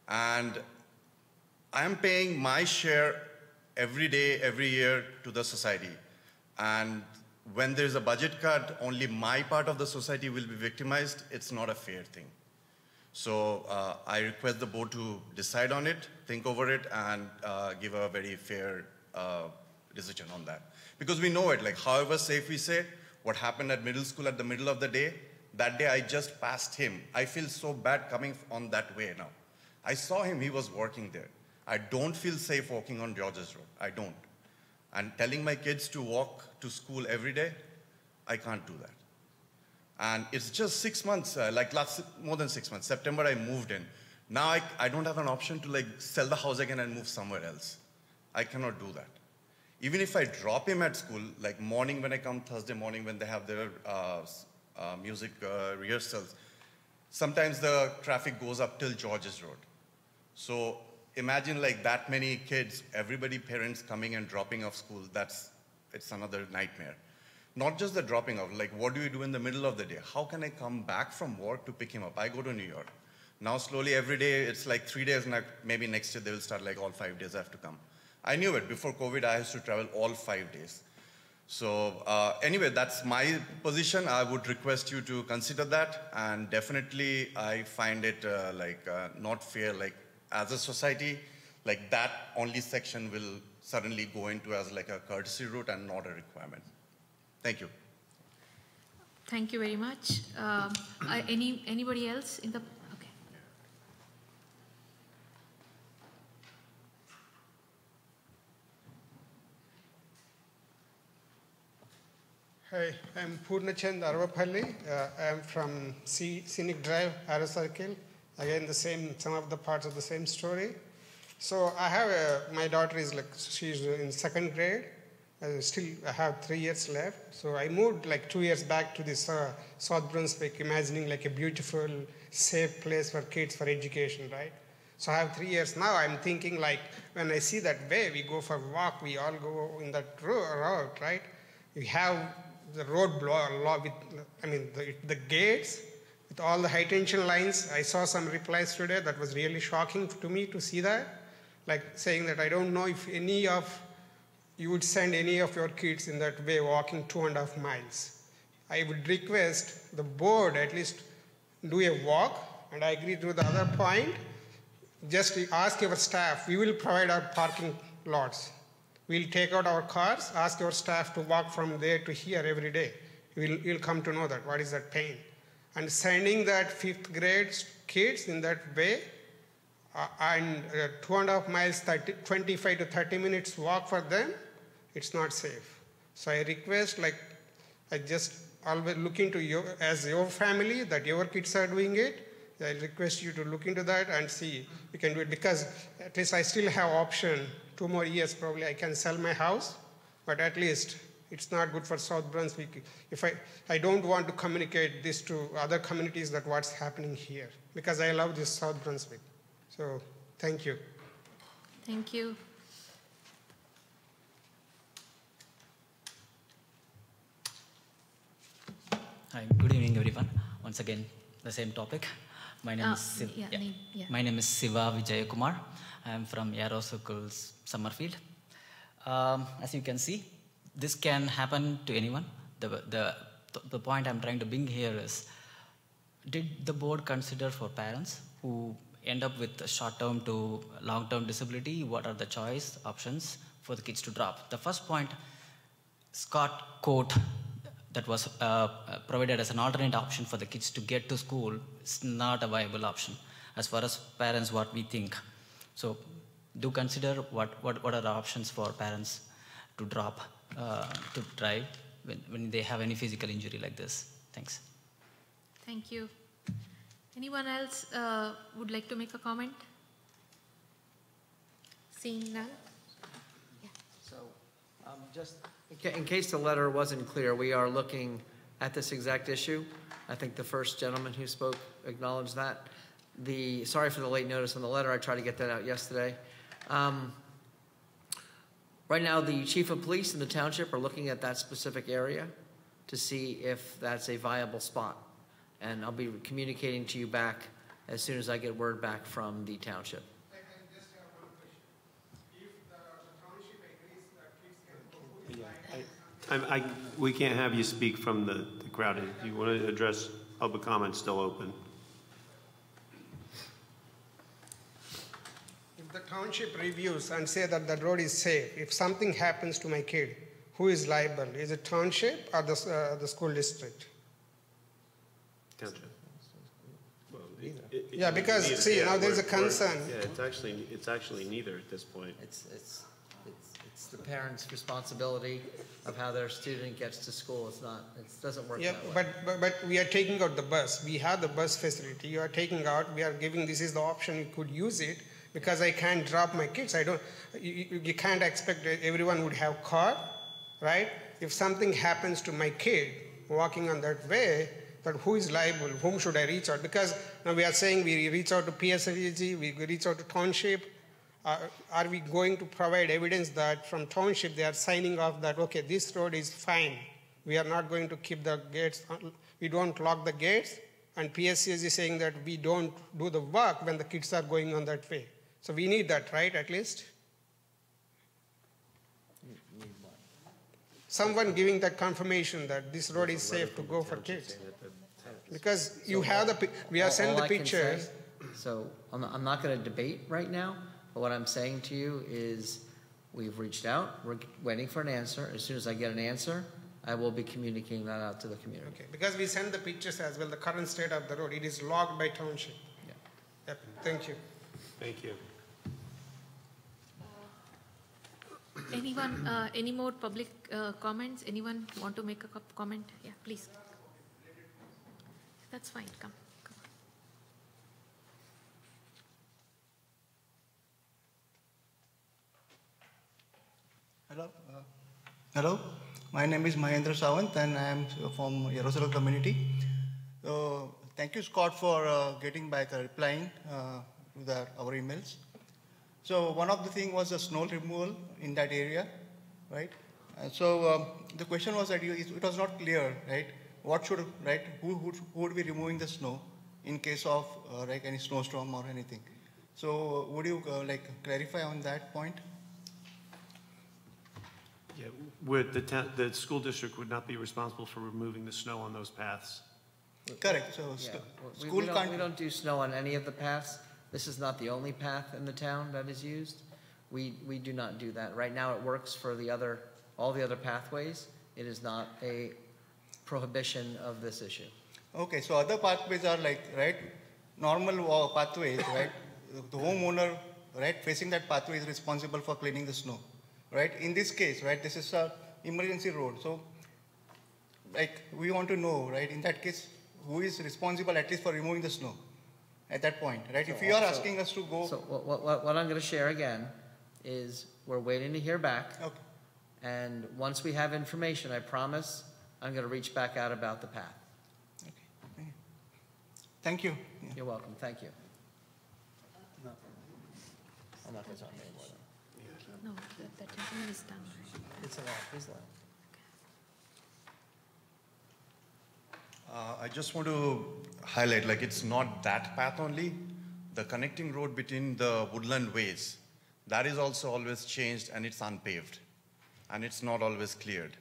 And I am paying my share every day, every year to the society. And when there's a budget cut, only my part of the society will be victimized. It's not a fair thing. So I request the board to decide on it, think over it, and give a very fair decision on that. Because we know it, however safe we say, what happened at middle school at the middle of the day, That day I just passed him. I feel so bad coming on that way now. I saw him, he was working there. I don't feel safe walking on George's Road. I don't. And telling my kids to walk to school every day, I can't do that. And it's just 6 months, more than 6 months. September I moved in. Now I don't have an option to sell the house again and move somewhere else. I cannot do that. Even if I drop him at school, like morning when I come Thursday morning when they have their music rehearsals, sometimes the traffic goes up till George's Road. So imagine that many kids, everybody, parents coming and dropping off school, it's another nightmare. Not just the dropping off, what do you do in the middle of the day? How can I come back from work to pick him up? I go to New York. Now slowly every day, it's 3 days, and maybe next year they will start all 5 days I have to come. I knew it. Before COVID, I used to travel all 5 days. So anyway, that's my position. I would request you to consider that. And definitely, I find it not fair. As a society, that only section will suddenly go into as a courtesy route and not a requirement. Thank you. Thank you very much. Anybody else in the? Okay. Hi, I'm Purnachand Arvapalli. I'm from Scenic Drive, Arrow Circle. Again, some of the parts of the same story. So I have my daughter is she's in 2nd grade. I have 3 years left. So I moved 2 years back to this South Brunswick, imagining a beautiful, safe place for kids for education, right? So I have 3 years now. I'm thinking when I see that way, we go for a walk, we all go in that route, right? We have the road with, the gates with all the high tension lines. I saw some replies today that was really shocking to me to see that, saying that I don't know if you would send any of your kids in that way walking 2.5 miles. I would request the board at least do a walk, and I agree to the other point. Just ask your staff. We will provide our parking lots. We'll take out our cars, ask your staff to walk from there to here every day. You'll come to know that, what is that pain. And sending that 5th grade kids in that way, and 2.5 miles, 25 to 30 minutes walk for them, it's not safe. So I request, I just always look into as your family, that your kids are doing it. I request you to look into that and see you can do it, because at least I still have option. 2 more years probably I can sell my house, but at least it's not good for South Brunswick. If I don't want to communicate this to other communities that what's happening here, because I love this South Brunswick. So thank you. Thank you. Hi, good evening, everyone. Once again, the same topic. My name is My name is Siva Vijayakumar. I am from Yarrow Circles, Summerfield. As you can see, this can happen to anyone. The point I'm trying to bring here is, did the board consider for parents who end up with short-term to long-term disability? What are the choice options for the kids to drop? The first point, Scott quote that was provided as an alternate option for the kids to get to school is not a viable option as far as parents what we think. So do consider what are the options for parents to drop to drive when they have any physical injury like this. Thanks. Thank you. Anyone else would like to make a comment? Seeing none? Yeah. So just in case the letter wasn't clear, we are looking at this exact issue. I think the first gentleman who spoke acknowledged that. Sorry for the late notice on the letter. I tried to get that out yesterday. Right now, the chief of police in the township are looking at that specific area to see if that's a viable spot. And I'll be communicating to you back as soon as I get word back from the township. I just have one question. If the township agrees that kids can go to We can't have you speak from the crowd. If you want to address public comment, still open. If the township reviews and say that the road is safe, if something happens to my kid, who is liable? Is it township or the school district? Township. Well, Yeah, because, see, now there's a concern. Yeah, it's actually neither at this point. It's the parents' responsibility of how their student gets to school. It doesn't work that way. But we are taking out the bus. We have the bus facility. You are taking out, we are giving, this is the option, you could use it, because I can't drop my kids. You can't expect that everyone would have car, right? If something happens to my kid walking on that way, but who is liable? Whom should I reach out? Because now we are saying we reach out to PSLG, we reach out to township. Are we going to provide evidence that from township they are signing off that, okay, this road is fine. We are not going to keep the gates, we don't lock the gates, and PSCS is saying that we don't do the work when the kids are going on that way. So we need that, right, at least? Someone giving that confirmation that this road is safe to go for kids. Because you have we are sending the pictures. So I'm not going to debate right now, but what I'm saying to you is we've reached out, we're waiting for an answer. As soon as I get an answer, I will be communicating that out to the community. Okay, because we send the pictures as well, the current state of the road, it is logged by township. Yeah. Yep, thank you. Thank you. Anyone, any more public comments? Anyone want to make a comment? Yeah, please. That's fine, come. Hello. Hello. My name is Mahendra Sawant and I am from Yarosakal community. So thank you, Scott, for getting back replying to our emails. So one of the things was the snow removal in that area, right? So the question was that it was not clear, right? What should, right? Who would be removing the snow in case of like any snowstorm or anything? So would you clarify on that point? Yeah, the school district would not be responsible for removing the snow on those paths. Correct. So yeah. We don't do snow on any of the paths. This is not the only path in the town that is used. We do not do that. Right now it works for all the other pathways. It is not a prohibition of this issue. Okay, so other pathways are right, normal pathways, right? The homeowner, right, facing that pathway is responsible for cleaning the snow, right? In this case, right, this is a emergency road. So, we want to know, right, in that case, who is responsible at least for removing the snow? At that point, right? If you are asking us to go... So what I'm going to share again is we're waiting to hear back. Okay. And once we have information, I promise I'm going to reach back out about the path. Okay. Thank you. Yeah. You're welcome. Thank you. No. I'm not going to talk anymore. No, that gentleman is done. It's allowed. Please allow. I just want to highlight, it's not that path only. The connecting road between the woodland ways, that is also always changed and it's unpaved. And it's not always cleared.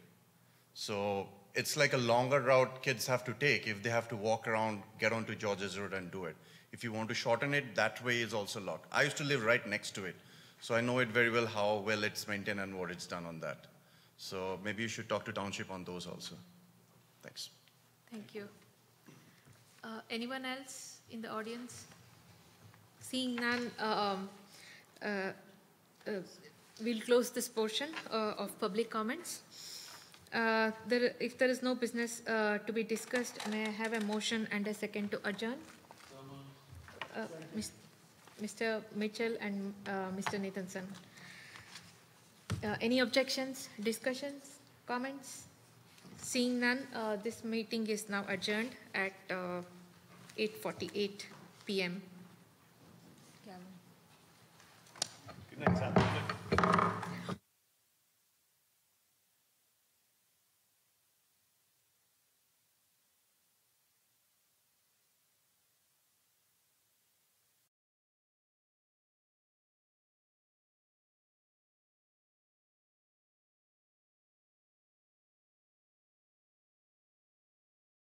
So it's like a longer route kids have to take if they have to walk around, get onto George's Road and do it. If you want to shorten it, that way is also locked. I used to live right next to it. So I know it very well how well it's maintained and what it's done on that. So maybe you should talk to Township on those also. Thanks. Thank you. Anyone else in the audience? Seeing none, we'll close this portion of public comments. If there is no business to be discussed, may I have a motion and a second to adjourn? Mr. Mitchell and Mr. Nathanson. Any objections, discussions, comments? Seeing none, this meeting is now adjourned at 8:48 p.m. Good night, Sal.